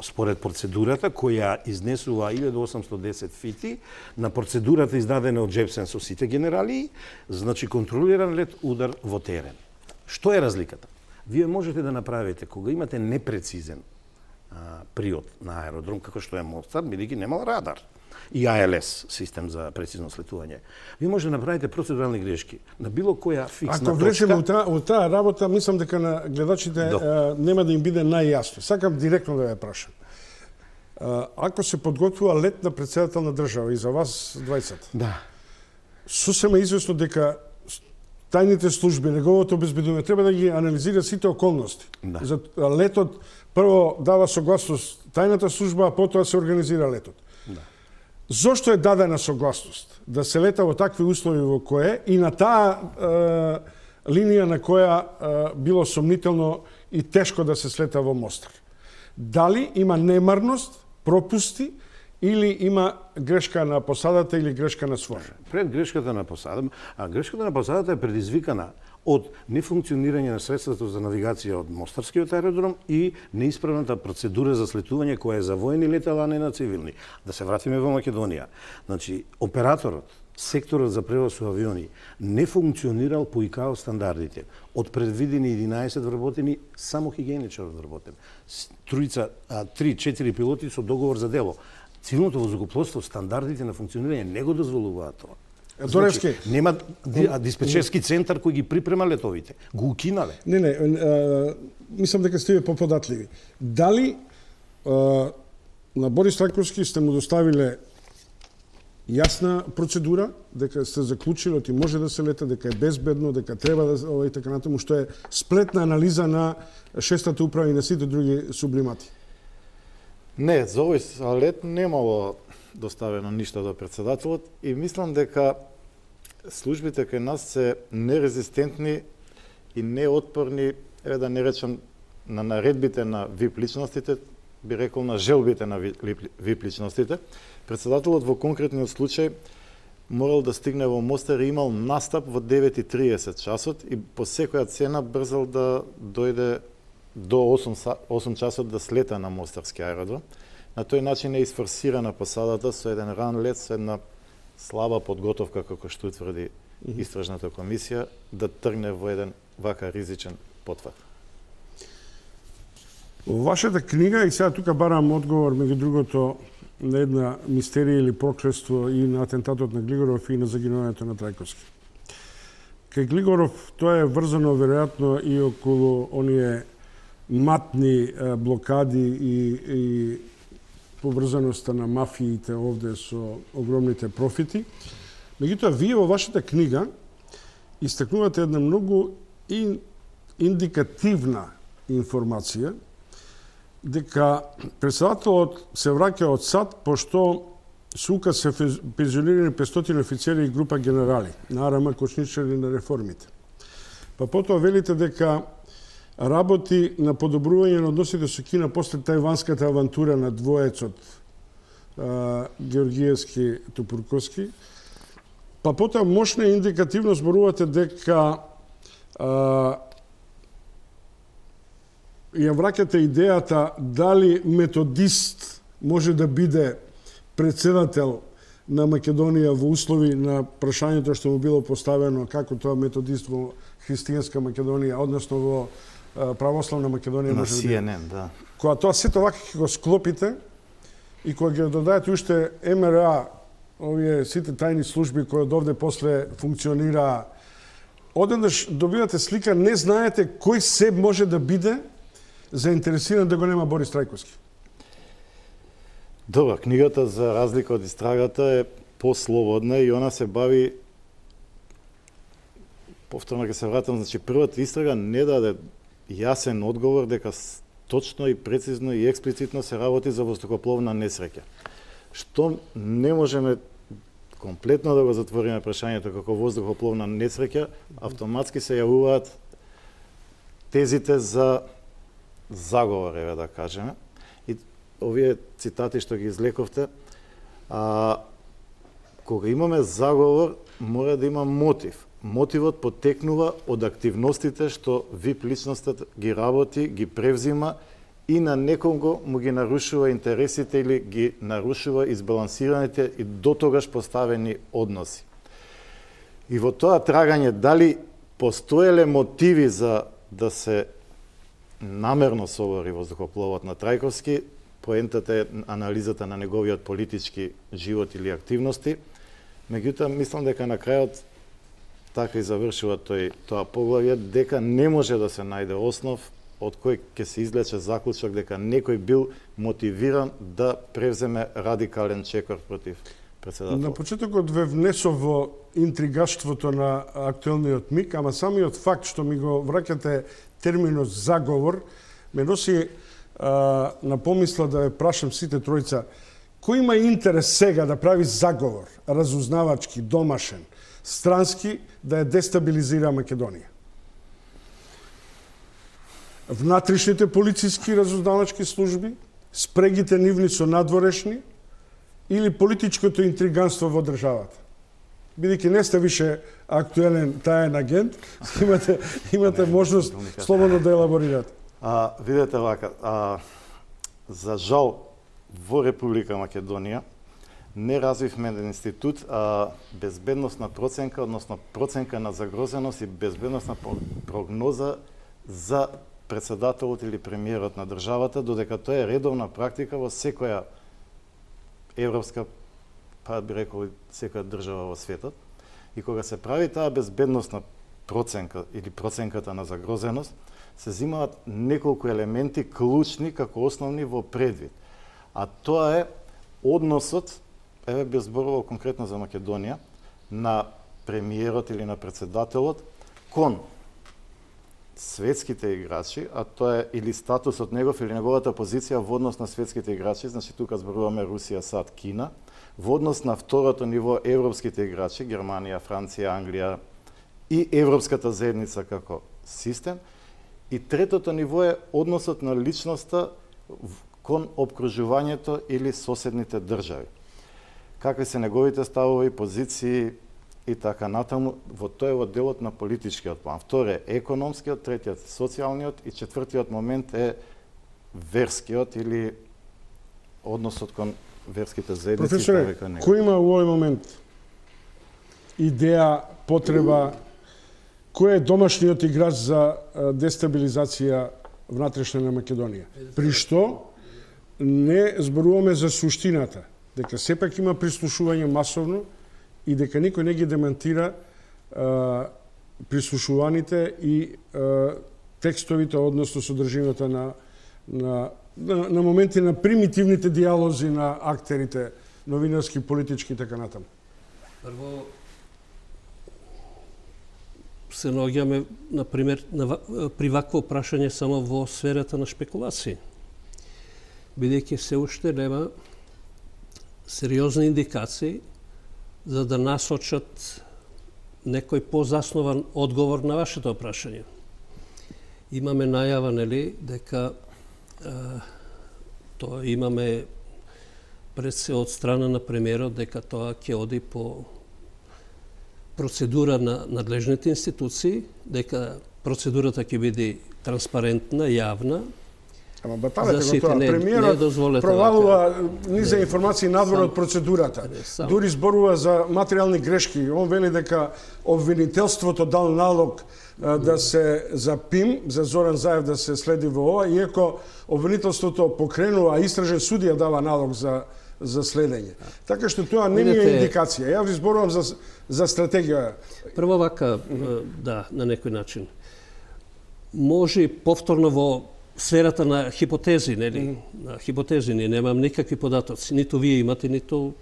Speaker 4: според процедурата која изнесува 1810 фити на процедурата издадена од Джепсен со сите генерали, значи контролиран лет удар во терен. Што е разликата? Вие можете да направите кога имате непрецизен приод на аеродром, како што е Мостар, бидејќи немал радар и АЛС, систем за прецизно слетување. Вие може да направите процедурални грешки на било која фиксна точка.
Speaker 3: Ако влеземе во таа работа, мислам дека на гледачите нема да им биде најјасно. Сакам директно да ја прашам. Ако се подготвува лет на председател на држава и за вас двајцата,
Speaker 4: да,
Speaker 3: сосема извесно дека тајните служби, неговото обезбедување треба да ги анализира сите околности.
Speaker 4: Да.
Speaker 3: За летот прво дава согласност тајната служба, а потоа се организира летот.
Speaker 4: Да.
Speaker 3: Зошто е дадена согласност да се лета во такви услови во кое и на таа линија на која било сомнително и тешко да се слета во Мостар? Дали има немарност, пропусти или има грешка на посадата или грешка на СВОР?
Speaker 4: Пред грешката на посадата, грешката на посадата е предизвикана од нефункционирање на средството за навигација од Мостарскиот аеродром и неисправната процедура за слетување која е за воени летала, а не на цивилни. Да се вратиме во Македонија. Значи, операторот, секторот за превоз со авиони не функционирал по ИКАО стандардите. Од предвидени 11 вработени, само хигиеничар вработен. 3-4 пилоти со договор за дело. Цивилното воздухопловство стандардите на функционирање не го дозволуваат тоа. Значи, нема диспечерски центар кој ги припрема летовите. Го укинале.
Speaker 3: Не, мислам дека сте поподатливи. Дали на Борис Трајковски сте му доставиле јасна процедура, дека сте заклучили и може да се лета, дека е безбедно, дека треба да и така натаму, што е сплетна анализа на шестата управа и на сите други сублимати?
Speaker 5: Не, за овој лет немало доставено ништо до председателот и мислам дека службите кај нас се нерезистентни и неотпорни, да не речам, на наредбите на ВИП личностите, би рекол на желбите на ВИП личностите. Председателот во конкретниот случај морал да стигне во Мостар и имал настап во 9:30 часот и по секоја цена брзал да дојде до 8 часот да слета на Мостарски аеродром. На тој начин е изфорсирана посадата со еден ран лет, со една слаба подготовка, како што утврди истражната комисија, да тргне во еден вака ризичен потвар.
Speaker 3: Во вашата книга, и сега тука барам одговор, меѓу другото, на една мистерија или проклество и на атентатот на Глигоров и на загинувањето на Трајковски. Кај Глигоров тоа е врзано веројатно и околу оние матни блокади и поврзаноста на мафиите овде со огромните профити. Меѓутоа, вие во вашата книга истакнувате една многу индикативна информација дека председателот се враќа од САД пошто со указ се пензионирани 500 офицери и група генерали на АРМ кочничари на реформите. Па потоа велите дека работи на подобрување на односите со Кина после тајванската авантура на двоецот Георгиевски-Тупурковски. Па потоа мощна и индикативно зборувате дека ја враќате идејата дали методист може да биде председател на Македонија во услови на прашањето што му било поставено како тоа методист во христијанска Македонија, односно во православна Македонија
Speaker 5: на
Speaker 3: може
Speaker 5: CNN, да.
Speaker 3: Кога тоа сето вака ќе го склопите и кога ги додајате уште МРА, овие сите тајни служби кои од овде после функционираа, одеднаш добивате слика, не знаете кој се може да биде заинтересиран да го нема Борис Трајковски.
Speaker 5: Добра, книгата за разлика од истрагата е послободна и она се бави, повторно ќе се вратам, значи првата истрага не даде јасен одговор дека точно и прецизно и експлицитно се работи за воздухопловна несреќа. Што не можеме комплетно да го затвориме прашањето како воздухопловна несреќа, автоматски се јавуваат тезите за заговор, еве да кажеме. И овие цитати што ги излековте, кога имаме заговор, мора да има мотив. Мотивот потекнува од активностите што ВИП личноста ги работи, ги превзима и на некого му ги нарушува интересите или ги нарушува избалансираните и дотогаш поставени односи. И во тоа трагање дали постоеле мотиви за да се намерно собори воздухопловот на Трајковски, поентата е анализата на неговиот политички живот или активности. Меѓутоа, мислам дека на крајот така и завршува тоа поглавје, дека не може да се најде основ од кој ќе се извлече заклучок дека некој бил мотивиран да превземе радикален чекор против председателот.
Speaker 3: На почетокот ве внесов во интригаштвото на актуелниот миг, ама самиот факт што ми го враќате терминот заговор, ме носи на помисла да ве прашам сите тројца, кој има интерес сега да прави заговор, разузнавачки, домашен, странски, да ја дестабилизира Македонија? Внатрешните полициски разузнавачки служби, спрегите нивни со надворешни или политичкото интриганство во државата? Бидејќи не сте више актуелен таен агент, имате можност слободно да елаборирате.
Speaker 5: Видете вака, за жал во Република Македонија не развивме еден институт, безбедносна проценка, односно проценка на загрозеност и безбедносна прогноза за председателот или премиерот на државата, додека тоа е редовна практика во секоја европска, па би рекол секоја држава во светот. И кога се прави таа безбедносна проценка или проценката на загрозеност, се земаат неколку елементи клучни како основни во предвид. А тоа е односот, еве би зборувал конкретно за Македонија, на премиерот или на председателот кон светските играчи, а тоа е или статусот негов или неговата позиција во однос на светските играчи, значи тука зборуваме Русија, САД, Кина, во однос на второто ниво европските играчи, Германија, Франција, Англија и Европската заедница како систем, и третото ниво е односот на личноста кон обкружувањето или соседните држави. Какви се неговите ставови, позиции и така натаму, тоа е во делот на политичкиот план. Втори е економскиот, третиот е социјалниот и четвртиот момент е верскиот или односот кон верските заедници.
Speaker 3: Професоре, кој има во овој момент идеја, потреба, кој е домашниот играч за дестабилизација внатрешна на Македонија. При што не зборуваме за суштината, дека сепак има прислушување масовно и дека никој не ги демантира прислушуваните и текстовите, односно содржината на моменти на примитивните диалози на актерите, новинарски, политички и така натаму.
Speaker 6: Прво, се наоѓаме, например, при вакво прашање само во сферата на шпекулации. Бидејќи се уште нема сериозни индикации за да насочат некој позаснован одговор на вашето прашање. Имаме најава, нели, дека тоа имаме пред се од страна на премиерот дека тоа ќе оди по процедура на надлежните институции, дека процедурата ќе биде транспарентна, јавна.
Speaker 3: Ама баталете го тоа. Премиерот провалува низа информации надвор од процедурата. Дури зборува за материјални грешки. Он вели дека обвинителството дал налог да се за ПИМ, за Зоран Заев да се следи во ова, иако обвинителството покренува, истражен судија дава налог за следење. Така што тоа не ми е индикација. Ја ви зборувам за стратегија.
Speaker 6: Прво вака, да, на некој начин. Може повторно во сферата на хипотези, нели? На хипотези, ние немам никакви податоци. Ниту вие имате, ниту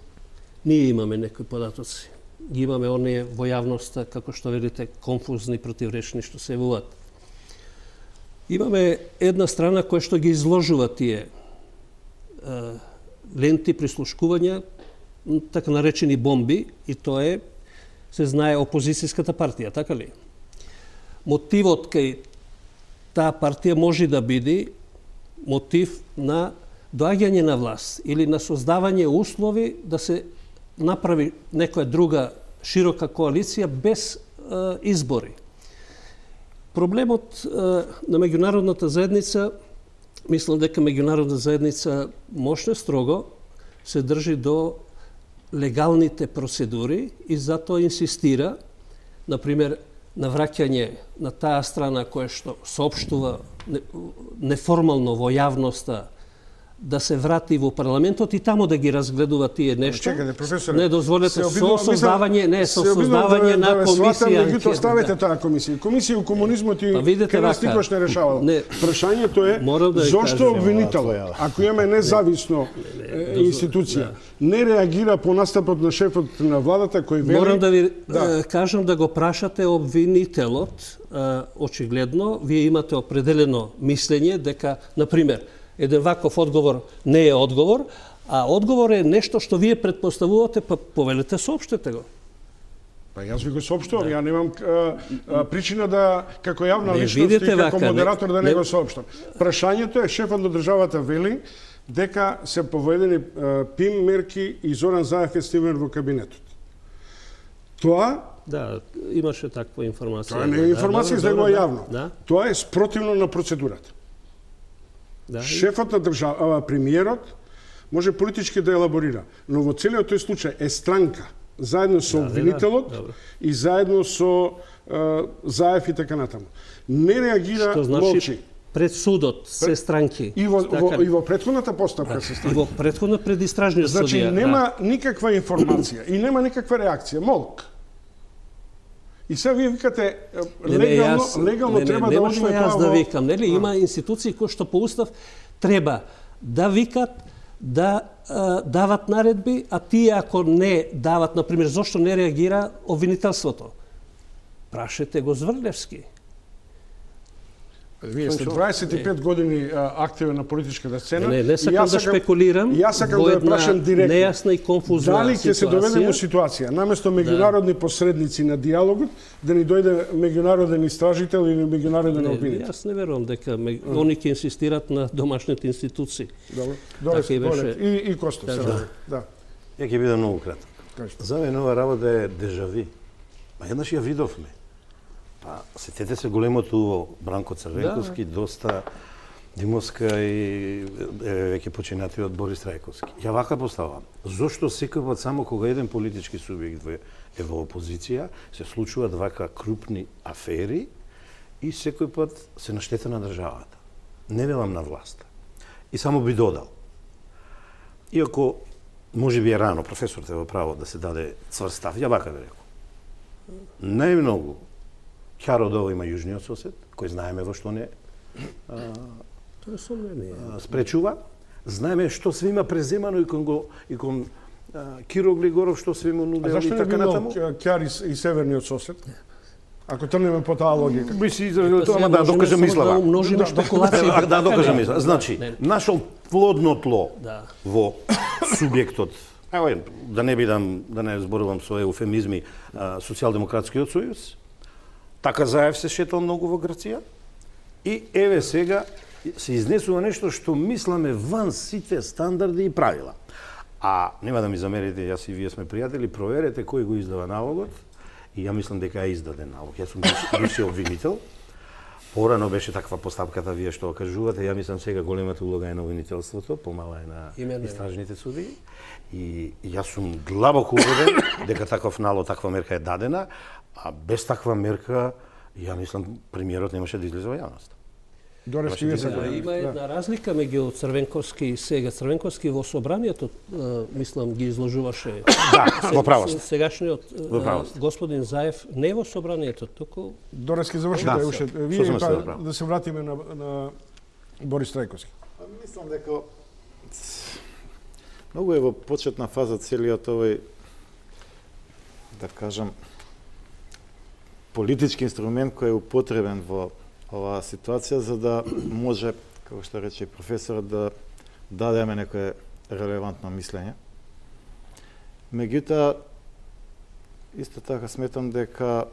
Speaker 6: ние имаме некои податоци. Ги имаме оние во јавноста, како што велите, конфузни, противречни, што се явуваат. Имаме една страна која што ги изложува тие ленти, прислушкувања, така наречени бомби, и тоа е, се знае, опозицијската партија, така ли? Мотивот кај таа партија може да биде мотив на доаѓање на власт или на создавање услови да се направи некоја друга широка коалиција без избори. Проблемот на меѓународната заедница, мислам дека меѓународната заедница мощно строго се држи до легалните процедури и затоа инсистира, например, на враќање на таа страна која што соопштува неформално во јавноста да се врати во парламентот и тамо да ги разгледува тие нешто.
Speaker 3: Чекајте, професоре.
Speaker 6: Не дозволете со создавање на комисија.
Speaker 3: Меѓутоа ставете таа комисија. Комисија у комунизмот и кај нас никош не решавала. Прашањето е зошто обвинител, ако имаме независно институција, не реагира по настапот на шефот на владата кој вели...
Speaker 6: Морам да ви кажам да го прашате обвинителот. Очигледно, вие имате определено мислење дека, например, еден ваков одговор не е одговор, а одговор е нешто што вие предпоставувате, па повелете, соопштете го.
Speaker 3: Па јас ви го соопштувам, ја немам причина да, како јавна личност и како модератор да не го соопштам. Прашањето е, шефот на државата вели дека се поведени ПИМ мерки и Зоран Заев е стивен во кабинетот. Тоа...
Speaker 6: Да, имаше таква информација.
Speaker 3: Тоа не е информација, за него е јавно. Тоа е спротивно на процедурата. Шефот на држава, премиерот, може политички да елаборира, но во целиот тој случај е странка, заедно со обвинителот и заедно со Заев и така натаму. Не реагира, молчи.
Speaker 6: Пред судот се странки.
Speaker 3: И во претходната постапка се странки.
Speaker 6: И во претходна предистражниот судија.
Speaker 3: Значи нема никаква информација и нема никаква реакција, молк. И сега вие викате легално треба да одиме тоа
Speaker 6: во... да викам, нели? Има институции кои што по устав треба да викат, да дават наредби, а тие ако не дават, например, зошто не реагира обвинителството? Прашете го Зврлевски.
Speaker 3: Вие сте 25 години активен на политичката сцена.
Speaker 6: Не сакам да шпекулирам.
Speaker 3: Јас сакам да ја прашам директно.
Speaker 6: Нејасна и конфузна
Speaker 3: дали ќе се доведеме во ситуација, наместо меѓународни посредници на диалогот, да ни дојде меѓународен истражител или меѓународен обвинител?
Speaker 6: Јас не верувам дека они ќе инсистират на домашните институции.
Speaker 3: Добро. И Костов. Да.
Speaker 4: Ја ќе бидам многу краток. За мене ова работа е дежави. Па еднаш ја видовме. Па, сетете се големото уво Бранко Црвенковски, доста Димовска и веќе починатиот Борис Трајковски. Ја вака поставам. Зошто секој пат само кога еден политички субјект е во опозиција, се случуваат вака крупни афери и секој пат се на штета на државата? не велам на власт. И само би додал. Иако може би е рано, професорот е во право да се даде цврст став, ја вака би рекол. Најмногу ќар од ова има јужниот сосед, кој знаеме во што не
Speaker 6: To je sumnjenje.
Speaker 4: спречува. Знаеме што све има преземано и кон Киро Глигоров, што све му
Speaker 3: А
Speaker 4: нудел
Speaker 3: зашто
Speaker 4: и
Speaker 3: не
Speaker 4: така
Speaker 3: би имал
Speaker 4: натаму.
Speaker 3: ќар и северниот сосед? Ако трнеме по таа логика.
Speaker 4: Би си изразил тоа, ама да докажам мислава.
Speaker 6: Да умножиме шпекулации.
Speaker 4: Да докажам мислава. Значи, нашол плодно тло
Speaker 6: Да.
Speaker 4: во субјектот. Ево, да не зборувам со еуфемизми, Социјалдемократскиот сојуз. Така Заев се шетал многу во Грција. И еве сега се изнесува нешто што мисламе ван сите стандарди и правила. А нема да ми замерите, јас и вие сме пријатели, проверете кој го издава налогот. И ја мислам дека е издаден налог. Јас сум бивши обвинител. Порано беше таква поставката вие што кажувате. Ја мислам сега големата улога е на обвинителството, помала е на истражните суди. И јас сум длабоко убеден дека таков налог, таква мерка е дадена, а без таква мерка ја мислам премиерот немаше да излезе во јавност.
Speaker 3: Дорески вие се
Speaker 6: Има една разлика меѓу Црвенковски и сега. Црвенковски во собранието, мислам, ги изложуваше.
Speaker 4: Да, во право сте.
Speaker 6: Сегашниот
Speaker 4: Во право сте.
Speaker 6: господин Заев не во собранието, туку
Speaker 3: Дорески завршите
Speaker 4: Да,
Speaker 3: уште.
Speaker 4: сосема
Speaker 3: Вие
Speaker 4: сте
Speaker 3: па,
Speaker 4: право.
Speaker 3: да се вратиме на Борис Трајковски.
Speaker 5: Мислам дека многу е во почетна фаза целиот овој, да кажам, политички инструмент кој е употребен во оваа ситуација за да може, како што рече и професорот, да дадеме некое релевантно мислење. Меѓутоа, исто така сметам дека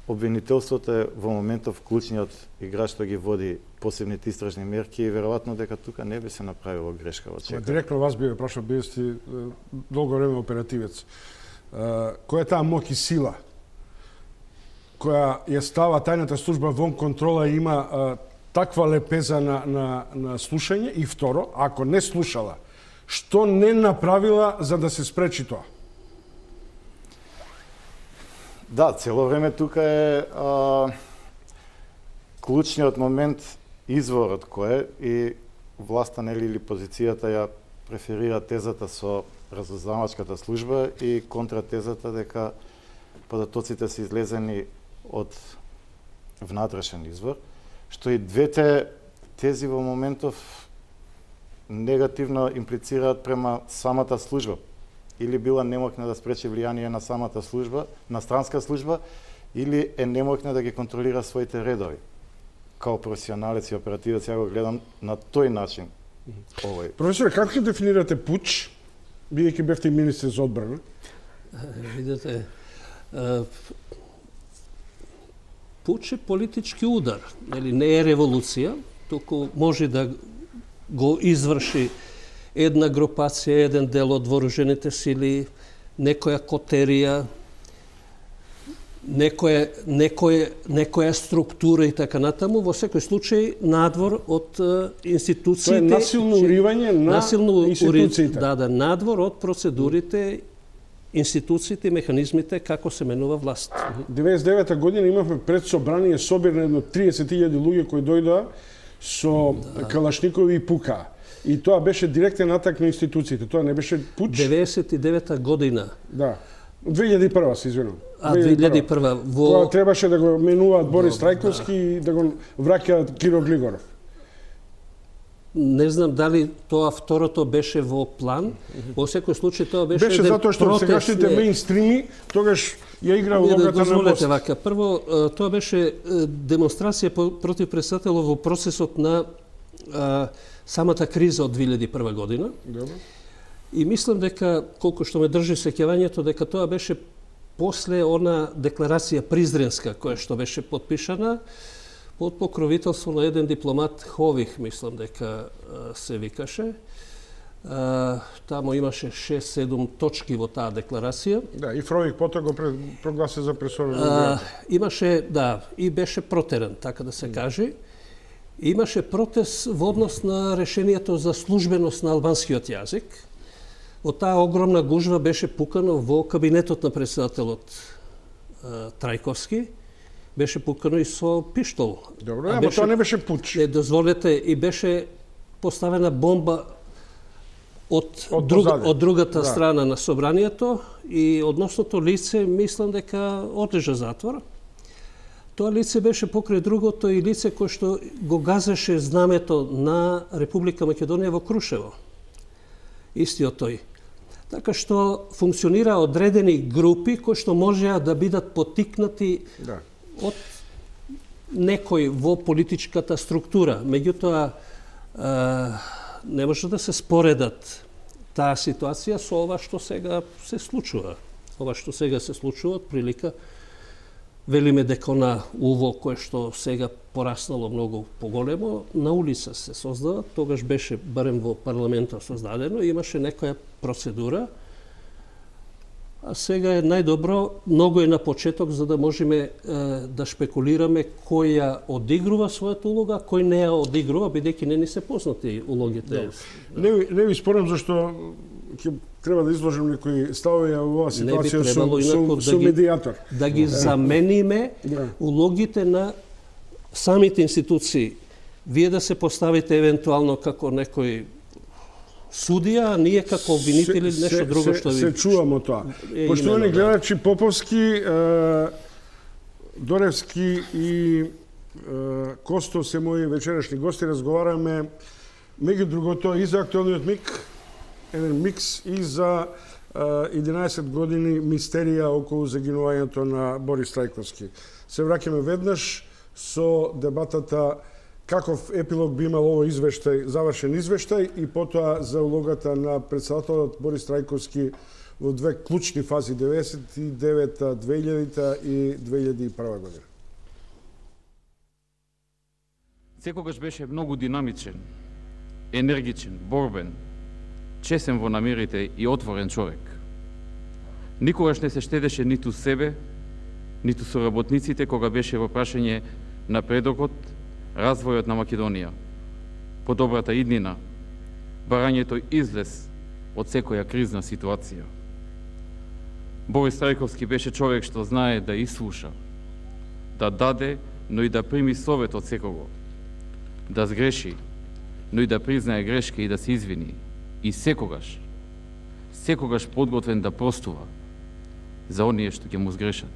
Speaker 5: обвинителството е во моментов клучниот играч што ги води посебните истражни мерки и веројатно дека тука не би се направило грешка во чекање.
Speaker 3: Директно вас би прашал, бие сте долго време оперативец. Која е таа моќ и сила која ја става тајната служба вон контрола и има таква лепеза на слушање? И второ, ако не слушала, што не направила за да се спречи тоа?
Speaker 5: Да, цело време тука е клучниот момент изворот кој е и власта нели или позицијата ја преферира тезата со разузнавачката служба и контратезата дека податоците се излезени од внатрешен извор, што и двете тези во моментов негативно имплицираат према самата служба. Или била немоќна да спречи влијание на самата служба, на странска служба, или е немоќна да ги контролира своите редови. Као професионалец и оперативец, ја го гледам на тој начин. Овој.
Speaker 3: Професоре, како ќе дефинирате пуч, бидејќи бевте и министр за одбрана?
Speaker 6: видите, пуч е политички удар, нели не е револуција, туку може да го изврши една групација, еден дел од вооружените сили, некоја котерија, некоја структура и така натаму, во секој случај надвор од институциите.
Speaker 3: Тоа е насилно уривање на институциите.
Speaker 6: Да, надвор од процедурите, институциите и механизмите како се менува власт.
Speaker 3: 99 година имавме пред собрание собир на едно 30.000 луѓе кои дојдоа со калашникови и пукаа. И тоа беше директен атак на институциите. Тоа не беше пуч.
Speaker 6: 99 година.
Speaker 3: Да. 2001 се извинувам.
Speaker 6: А 2001
Speaker 3: Тоа требаше да го менуваат Борис Трајковски и да го враќаат Киро Глигоров.
Speaker 6: Не знам дали тоа второто беше во план. Во секој случај тоа беше
Speaker 3: Беше затоа што сегашните мејнстрими тогаш ја игра улогата на мост.
Speaker 6: Вака. Прво, тоа беше демонстрација против председателот во процесот на самата криза од 2001 година.
Speaker 3: Добро.
Speaker 6: И мислам дека, колку што ме држи сеќавањето, дека тоа беше после она декларација Призренска, која што беше подпишана под покровителство на еден дипломат Хових, мислам дека се викаше. Таму имаше 6-7 точки во таа декларација.
Speaker 3: Да, и Фровик потоа го прогласи за пресорен.
Speaker 6: Имаше, да, и беше протеран, така да се каже. Имаше протест во однос на решението за службеност на албанскиот јазик. Во таа огромна гужва беше пукано во кабинетот на председателот Трајковски. беше пукано и со пиштол.
Speaker 3: Добро, ама тоа не беше пуч.
Speaker 6: Не, дозволете, и беше поставена бомба од другата страна на собранието и односното лице, мислам дека одлежа затвор. Тоа лице беше покрај другото и лице кој што го газеше знамето на Република Македонија во Крушево. Истиот тој. Така што функционира одредени групи кои што можеа да бидат поттикнати од некој во политичката структура. Меѓутоа, не може да се споредат таа ситуација со ова што сега се случува. Ова што сега се случува од прилика велиме дека на уво кое што сега пораснало многу поголемо, на улица се создава, тогаш беше барем во парламентот создадено, имаше некоја процедура, а сега е најдобро, многу е на почеток за да можеме да шпекулираме кој ја одигрува својата улога, кој не ја одигрува, бидејќи не ни се познати улогите.
Speaker 3: Не ви спорам зашто ќе треба да изложим некои ставови во оваа ситуација со медијатор.
Speaker 6: Да ги замениме улогите на самите институции. Вие да се поставите евентуално како некој судија, а ние како обвинители нешто друго што ви...
Speaker 3: Се чуваме тоа. Поштовани гледачи, Поповски, Доревски и Костов се мои вечерашни гости. Разговараме меѓу другото и за актуелниот еден микс и за 11 години мистерија околу загинувањето на Борис Трајковски. Се враќаме веднаш со дебатата каков епилог би имал овој извештај, завршен извештај и потоа за улогата на председателот Борис Трајковски во две клучни фази 99-та, 2000-та и 2001 година.
Speaker 7: Секогаш беше многу динамичен, енергичен, борбен, чесен во намерите и отворен човек. Никогаш не се штедеше ниту себе, ниту соработниците кога беше во прашање напредокот, развојот на Македонија, подобрата иднина, барањето излез од секоја кризна ситуација. Борис Трајковски беше човек што знае да ислуша, да даде, но и да прими совет од секого, да сгреши, но и да признае грешка и да се извини. И секогаш подготвен да простува за оние што ќе му сгрешат.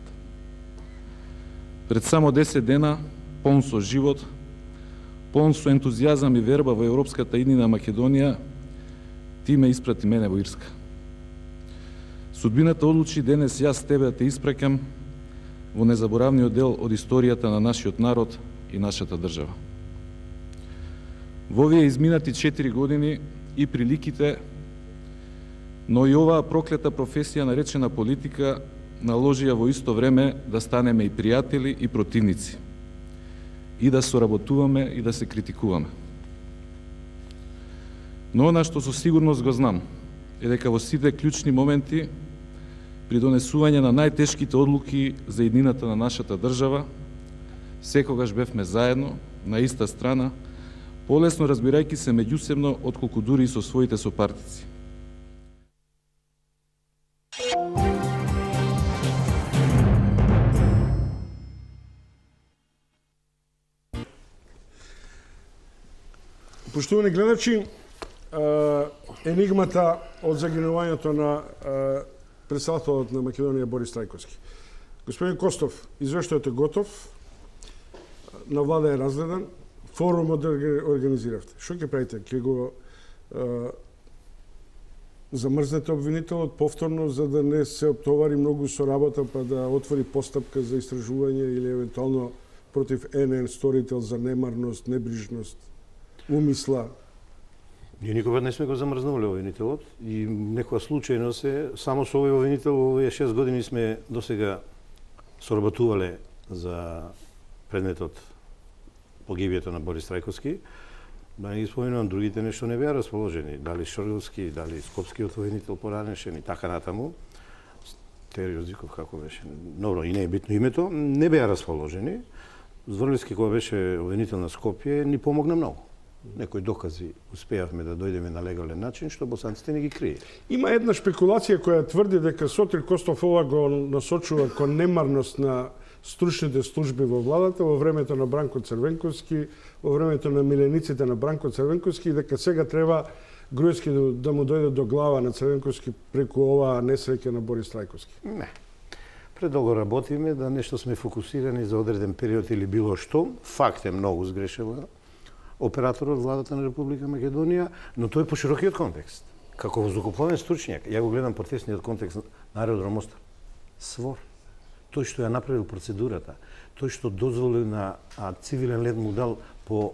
Speaker 7: Пред само 10 дена, полн со живот, полн со ентузијазам и верба во европската иднина Македонија, ти ме испрати мене во Ирска. Судбината одлучи денес јас тебе да те испрекам во незаборавниот дел од историјата на нашиот народ и нашата држава. Во овие изминати 4 години и приликите, но и оваа проклета професија наречена политика наложија во исто време да станеме и пријатели и противници, и да соработуваме и да се критикуваме. Но она што со сигурност го знам е дека во сите клучни моменти при донесување на најтешките одлуки за иднината на нашата држава, секогаш бевме заедно, на иста страна, полесно разбирајќи се меѓусебно отколку дури и со своите сопартици.
Speaker 3: Поштовани гледачи, енигмата од загинувањето на председателот на Македонија Борис Трајковски. Господин Костов, извештајот е готов, на влада е разгледан, форумот да организиравте. Што ќе правите? Ќе го замрзнете обвинителот повторно за да не се оптовари многу со работа па да отвори постапка за истражување или евентуално против НН сторител за немарност, небрижност, умисла?
Speaker 4: Ние никога не сме го замрзнували обвинителот и некоја случајно се, само со овој обвинител во овие 6 години сме досега соработувале за предметот погибието на Борис Трајковски. Да не ги споменувам, другите нешто не беа расположени. Дали Шоргилски, дали Скопскиот обвинител поранешен и така натаму. Терио Зиков како беше. Добро, и не е битно името. Не беа расположени. Зврлевски, кога беше обвинител на Скопје, ни помогна многу. Некои докази успеавме да дојдеме на легален начин, што босанците не ги крие.
Speaker 3: Има една шпекулација која тврди дека Сотир Костов ова го насочува кон немарност на стручните служби во владата во времето на Бранко Црвенковски, во времето на милениците на Бранко Црвенковски, и дека сега треба Груевски да му дојде до глава на Црвенковски преку оваа несреќа на Борис Трајковски.
Speaker 4: Не. Предолго работиме да нешто сме фокусирани за одреден период или било што. Факт е многу сгрешила операторот владата на Република Македонија, но тој е по широкиот контекст. Како воздухопловен стручњак, ја го гледам по тесниот контекст на аеродром Мостар. Свор. Тој што ја направил процедурата, тој што дозволи на цивилен лет му дал по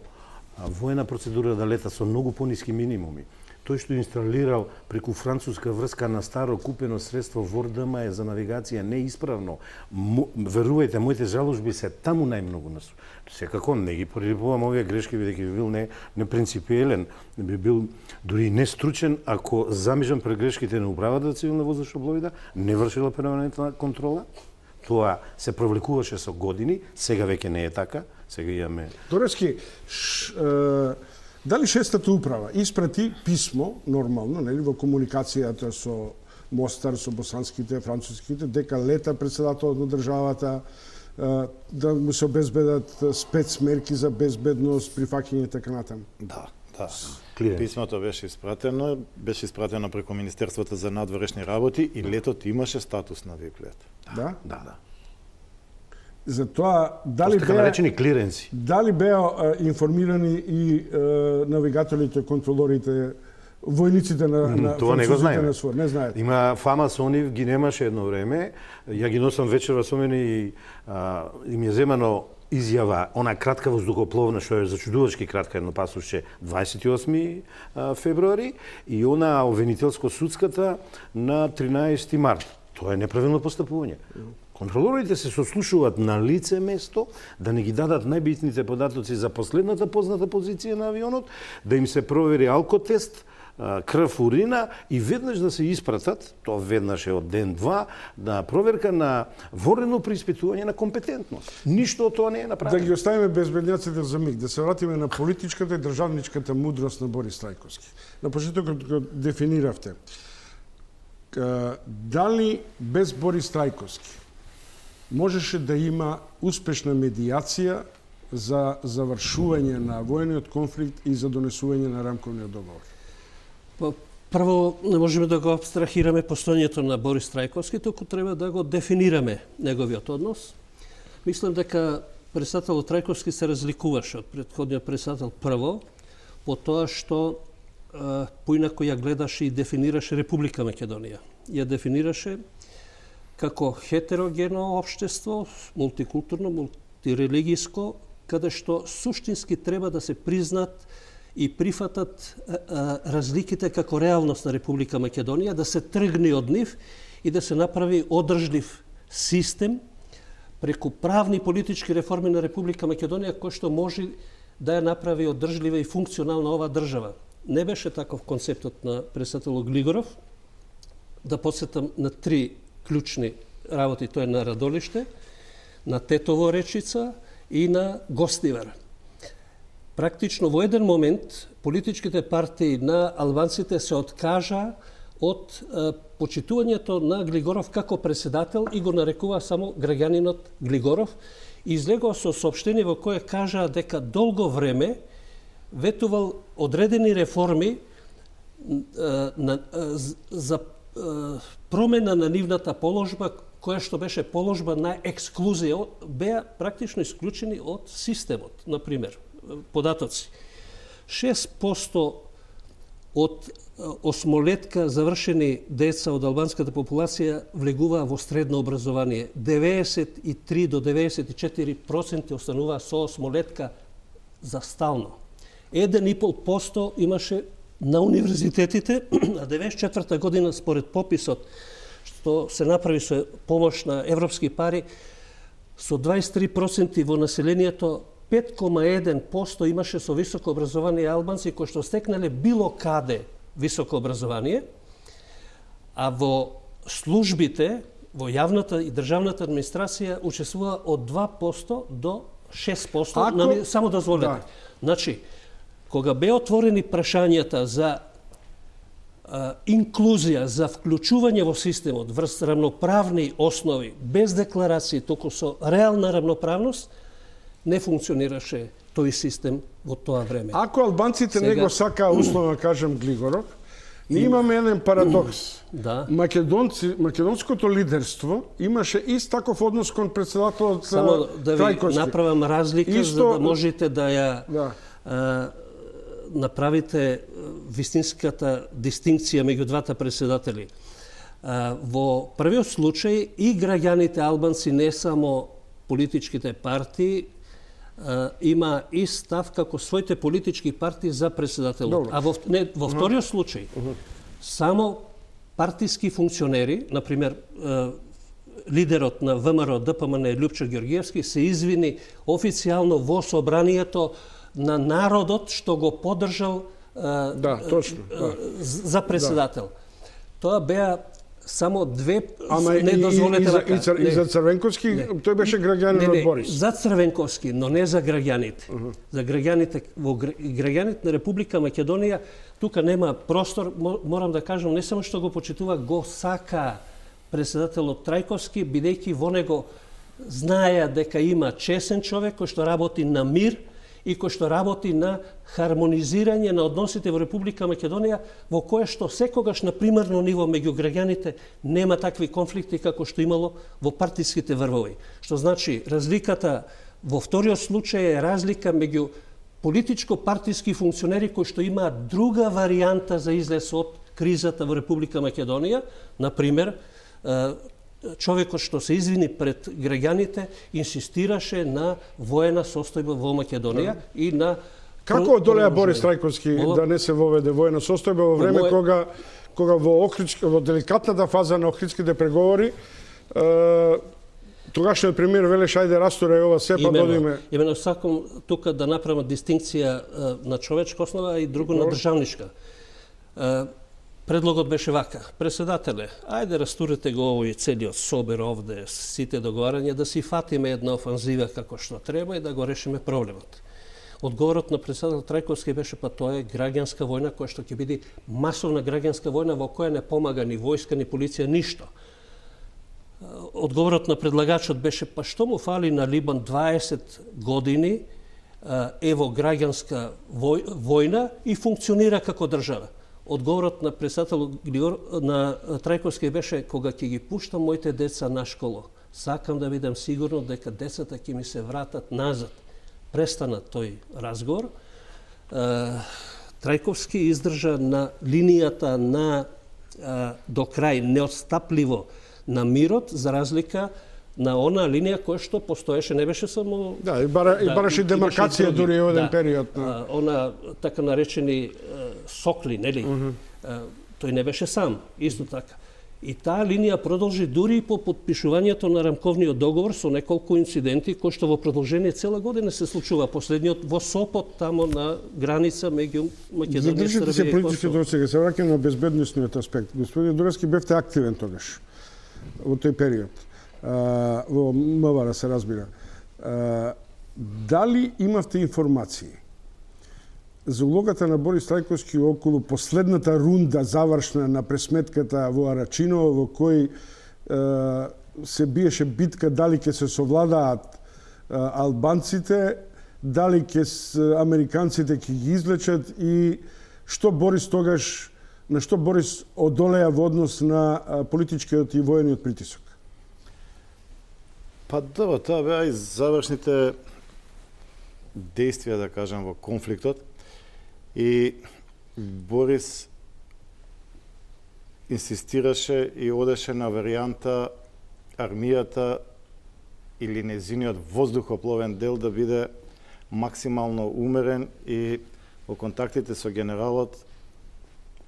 Speaker 4: воена процедура да лета со многу пониски минимуми, тој што инсталирал преку француска врска на старо купено средство ВОР-ДМ за навигација неисправно. Верувајте, моите жаложби се таму најмногу насу. Секако не ги порипувам овие грешки, бидејќи би бил непринципиелен, би бил дури не стручен ако замижам пред грешките на управата за цивилна воздушна пловида, не вршила перманентна контрола. Тоа се провлекуваше со години, сега веќе не е така. Сега имаме...
Speaker 3: Дорески, дали шестата управа испрати писмо, нормално, нели, во комуникацијата со Мостар, со босанските, француските, дека лета председателот на државата, да му се обезбедат спецмерки за безбедност, прифаќање и така натаму?
Speaker 5: Да.
Speaker 4: Клиренс.
Speaker 5: Писмото беше испратено преку Министерството за надворешни работи и летот имаше статус на VIP лет.
Speaker 3: Да?
Speaker 4: Да.
Speaker 3: Затоа, дали
Speaker 4: така наречени клиренси.
Speaker 3: Дали беа информирани и навигаторите, контролорите, војниците на
Speaker 4: тоа не го знаеме.
Speaker 3: На СВОР? Не знаете.
Speaker 4: Има фама со нив, ги немаше едно време. Ја ги носам вечерва со мене и им е земано изјава, она кратка воздухопловна, што е зачудувачки кратка, едно пасувше 28 февруари, и она обвинителско-судската на 13 март. Тоа е неправилно постапување. Контролорите се сослушуваат на лице место, да не ги дадат најбитните податоци за последната позната позиција на авионот, да им се провери алкотест, крв, урина и веднаш да се испратат, тоа веднаш е од ден-два, на проверка на ворено преиспитување на компетентност. Ништо од тоа не е направено.
Speaker 3: Да ги оставиме безбедњаците за миг, да се вратиме на политичката и државничката мудрост на Борис Трајковски. На почетокот го дефиниравте. Дали без Борис Трајковски можеше да има успешна медиација за завршување на воениот конфликт и за донесување на рамковниот договор?
Speaker 6: Прво, не можеме да го абстрахираме постојањето на Борис Трајковски, туку треба да го дефинираме неговиот однос. Мислам дека председателот Трајковски се разликуваше од претходниот председател прво по тоа што поинако ја гледаше и дефинираше Република Македонија. Ја дефинираше како хетерогено општество, мултикултурно, мултирелигиско, каде што суштински треба да се признат и прифатат разликите како реалност на Република Македонија, да се тргне од нив и да се направи одржлив систем преку правни и политички реформи на Република Македонија, кој што може да ја направи одржлива и функционална ова држава. Не беше таков концептот на председателот Глигоров. Да подсетам на три клучни работи, тоа е на Радолиште, на Тетово речица и на Гостивар. Практично во еден момент политичките партии на албанците се откажа од почитувањето на Глигоров како председател и го нарекува само граѓанинот Глигоров. И излегува со соопштение во кое кажа дека долго време ветувал одредени реформи за промена на нивната положба, која што беше положба на ексклузија, беа практично исклучени од системот. Например, податоци. 6% од осмолетка завршени деца од албанската популација влегуваа во средно образование. 93 до 94% остануваа со осмолетка за стално. 1,5% имаше на универзитетите, а 94 година според пописот што се направи со помош на европски пари, со 23% во населението 5,1% имаше со високо образование албанци кои што стекнале било каде високо образование, а во службите, во јавната и државната администрација учествува од 2% до 6%. Само дозволете. Да. Значи, кога беа отворени прашањата за инклузија, за вклучување во системот врз рамноправни основи, без декларации, туку со реална рамноправност, не функционираше тој систем во тоа време.
Speaker 3: Ако албанците не го сакаа, условно кажем, Глигоров, ние имаме еден парадокс.
Speaker 6: Да.
Speaker 3: Македонското лидерство имаше ист таков однос кон председателот
Speaker 6: Само да ви
Speaker 3: Трајковски.
Speaker 6: направам разлика, за да можете да ја
Speaker 3: Да.
Speaker 6: направите вистинската дистинкција меѓу двата председатели. Во првиот случај и граѓаните албанци, не само политичките партии, има и став како своите политички партии за председателот. А во вториот случај, само партиски функционери, например, лидерот на ВМРО ДПМН Љупчо Ѓоргиевски се извини официјално во собранието на народот што го поддржал за председател. Тоа беа само две недозволете вака.
Speaker 3: И за Црвенковски, тој беше граѓанин од Борис.
Speaker 6: За Црвенковски, но не за граѓаните. За граѓаните на Република Македонија тука нема простор, морам да кажам, не само што го почитува, го сака председателот Трајковски, бидејќи во него знаеа дека има чесен човек кој што работи на мир и кој што работи на хармонизирање на односите во Република Македонија, во кое што секогаш на примерно ниво меѓу граѓаните нема такви конфликти како што имало во партиските врвови. Што значи, разликата во вториот случај е разлика меѓу политичко-партиски функционери кои што имаат друга варијанта за излез од кризата во Република Македонија, например, човекот што се извини пред граѓаните инсистираше на воена состојба во Македонија и на
Speaker 3: Како одолеа Борис Трајковски да не се воведе воена состојба во време кога во деликатната фаза на Охридските преговори тогашниот премиер велеше ајде растурај ова се, па додиме.
Speaker 6: Имено сакам тука да направам дистинкција на човечка основа и друго на државничка. Предлогот беше вака: председателе, ајде растурете го овој целиот собер овде, сите договарања, да си фатиме една офанзива како што треба и да го решиме проблемот. Одговорот на председател Трајковски беше: па тоа е граѓанска војна која што ќе биде масовна граѓанска војна во која не помага ни војска ни полиција ништо. Одговорот на предлагачот беше: па што му фали на Либан 20 години, ево граѓанска војна и функционира како држава. Одговорот на председател на Трајковски беше: кога ќе ги пуштам моите деца на школо, сакам да бидам сигурно дека децата ќе ми се вратат назад. Престана тој разговор. Трајковски издржа на линијата на до крај неотстапливо на мирот, за разлика на она линија која што постоеше, не беше само...
Speaker 3: Да, и бараше демаркација дури во еден период.
Speaker 6: Она така наречени сокли, нели? Тој не беше сам, исто така. И таа линија продолжи дури и по подпишувањето на рамковниот договор со неколку инциденти кои што во продолжение цела година се случува. Последниот во Сопот, тамо на граница меѓу Македонија и Србија и Косово.
Speaker 3: Задржите се политичките оцега, се враќам на безбедносниот аспект. Господин Дуровски, бевте активен тогаш, во тој период. Во МВР се разбира. Дали имавте информации за улогата на Борис Трајковски околу последната рунда завршна на пресметката во Арачиново, во кој се биеше битка дали ќе се совладаат албанците, дали американците ќе ги излечат и што Борис тогаш, на што Борис одолеа во однос на политичкиот и воениот притисок?
Speaker 5: Па добро, тоа беа и завршните действија, да кажам, во конфликтот. И Борис инсистираше и одеше на варијанта армијата или незиниот воздухопловен дел да биде максимално умерен и во контактите со генералот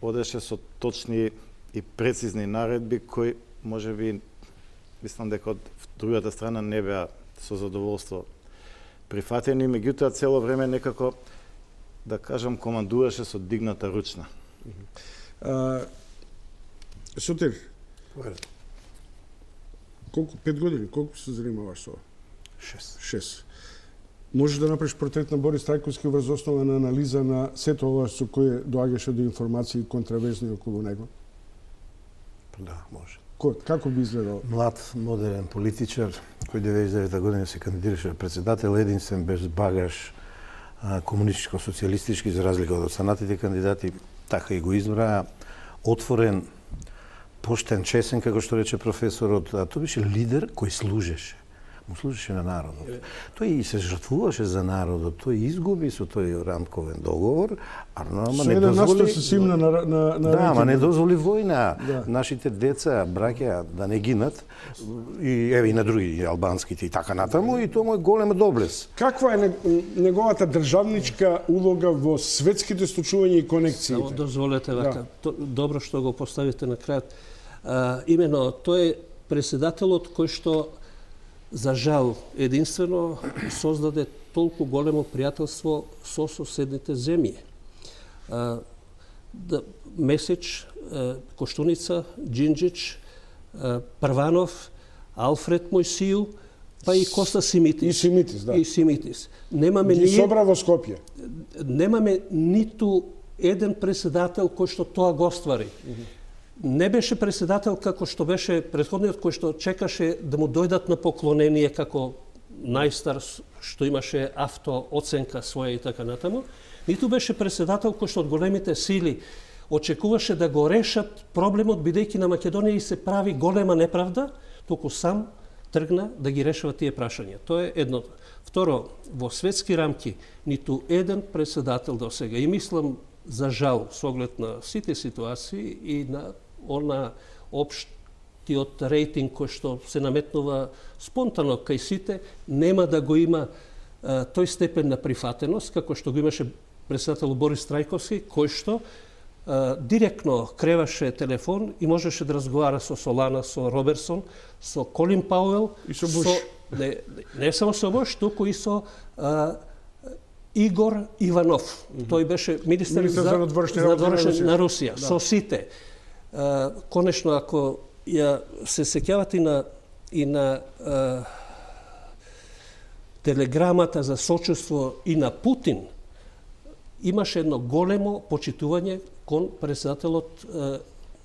Speaker 5: одеше со точни и прецизни наредби кои можеби мислам дека од другата страна не беа со задоволство прифатени, меѓутоа цело време некако, да кажам, командуваше со дигната ручна.
Speaker 3: Сотир, колку, 5 години, колку се занимаваш со? 6. можеш да направиш портрет на Борис Трајковски врз основа на анализа на сето ова со кое доаѓаше до информации контраверзни околу него?
Speaker 4: Да, може.
Speaker 3: Како би изгледал?
Speaker 4: Млад, модерен политичар, кој 99 година се кандидираше председател, единствен без багаж комунистичко-социјалистички, за разлика од останатите кандидати, така и го избраа, отворен, поштен, чесен, како што рече професорот, тој беше лидер кој служеше. Му служеше на народот. Тој и се жртвуваше за народот, тој изгуби со тој рамковен договор, ама не дозволи...
Speaker 3: се симна на
Speaker 4: да, ама не дозволи војна. Да. Нашите деца, браќа, да не гинат, и еве и на други, албанските и така натаму, и тоа му е голем доблес.
Speaker 3: Каква е неговата државничка улога во светските случувања и конекциите?
Speaker 6: Само дозволете вака, добро што го поставите на крајот. Имено, тој е председателот кој што за жал, единствено создаде толку големо пријателство со соседните земји. Месич, Коштуница, Джинджич, Прванов, Алфред Мојсију, па и Коста Симитис.
Speaker 3: И Симитис, да.
Speaker 6: И Симитис. Немаме
Speaker 3: ги собра во Скопје.
Speaker 6: Немаме ниту еден председател кој што тоа го оствари. Не беше председател како што беше претходниот кој што чекаше да му дојдат на поклонение како најстар што имаше автооценка своја и така натаму. Ниту беше председател кој што од големите сили очекуваше да го решат проблемот бидејќи на Македонија и се прави голема неправда, туку сам тргна да ги решава тие прашања. Тоа е едното. Второ, во светски рамки ниту еден председател до сега, и мислам за жал со оглед на сите ситуации и на она општиот рейтинг кој што се наметнува спонтано кај сите, нема да го има тој степен на прифатеност како што го имаше председател Борис Трајковски, кој што директно креваше телефон и можеше да разговара со Солана, со Роберсон, со Колин Пауел
Speaker 3: и со Буш.
Speaker 6: Не само со Буш, туку и со Игор Иванов. Тој беше министер за надворешни на Русија. Да. Со сите. Конечно, ако ја се сеќавате и на телеграмата за сочувство и на Путин, имаше едно големо почитување кон председателот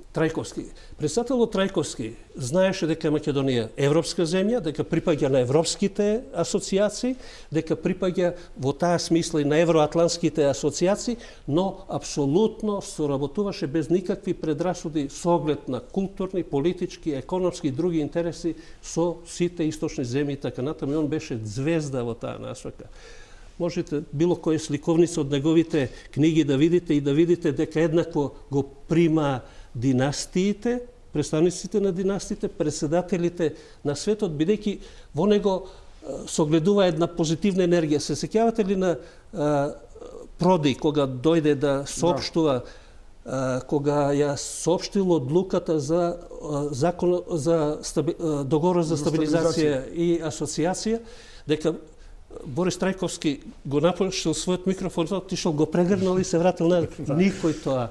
Speaker 6: Трајковски. Председателот Трајковски знаеше дека Македонија е европска земја, дека припаѓа на европските асоциации, дека припаѓа во таа смисла и на евроатлантските асоциации, но апсолутно соработуваше без никакви предрасуди со оглед на културни, политички, економски и други интереси со сите источни земји и така натаму. И он беше звезда во таа насока. Можете било кој сликовница од неговите книги да видите и да видите дека еднакво го прима династиите, представниците на династиите, председателите на светот, бидејќи во него согледува една позитивна енергија. Се сеќавате ли на Проди, кога дојде да соопштува, кога ја соопштил одлуката за закон за договор за стабилизација и асоциација, дека Борис Трајковски го напуштил својот микрофон, отишол, го прегрнал и се вратил на никој тоа.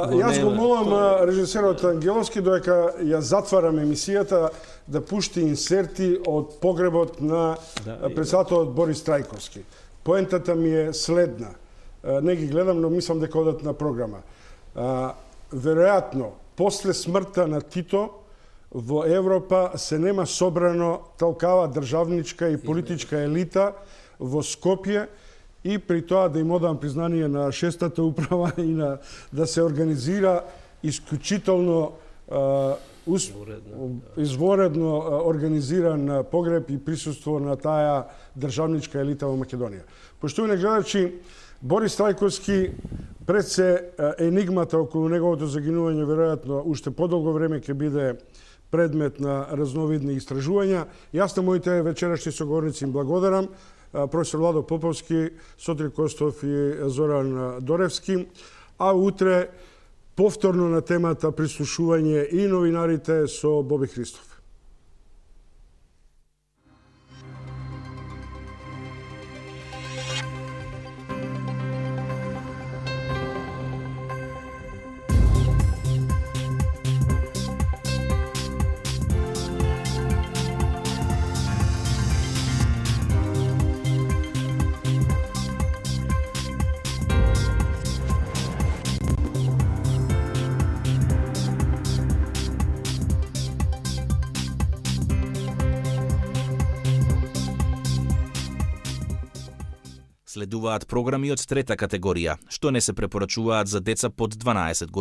Speaker 3: Јас го молам режисерот Ангеловски додека ја затварам емисијата да пушти инсерти од погребот на председателот Борис Трајковски. Поентата ми е следна. Не ги гледам, но мислам дека одат на програма. Веројатно, после смртта на Тито, во Европа се нема собрано толкава државничка и политичка елита во Скопје и при тоа да им одам признание на шестата управа и на да се организира исклучително изворедно организиран погреб и присуство на таа државничка елита во Македонија. Поштовани гледачи, Борис Трајковски пред се енигмата околу неговото загинување веројатно уште подолго време ќе биде предмет на разновидни истражувања. Јас на моите вечерашни соговорници им благодарам. Професор Владо Поповски, Сотир Костов и Зоран Доревски. А утре повторно на темата прислушување и новинарите со Боби Христов.
Speaker 8: Следуваат програми од трета категорија, што не се препорачуваат за деца под 12 години.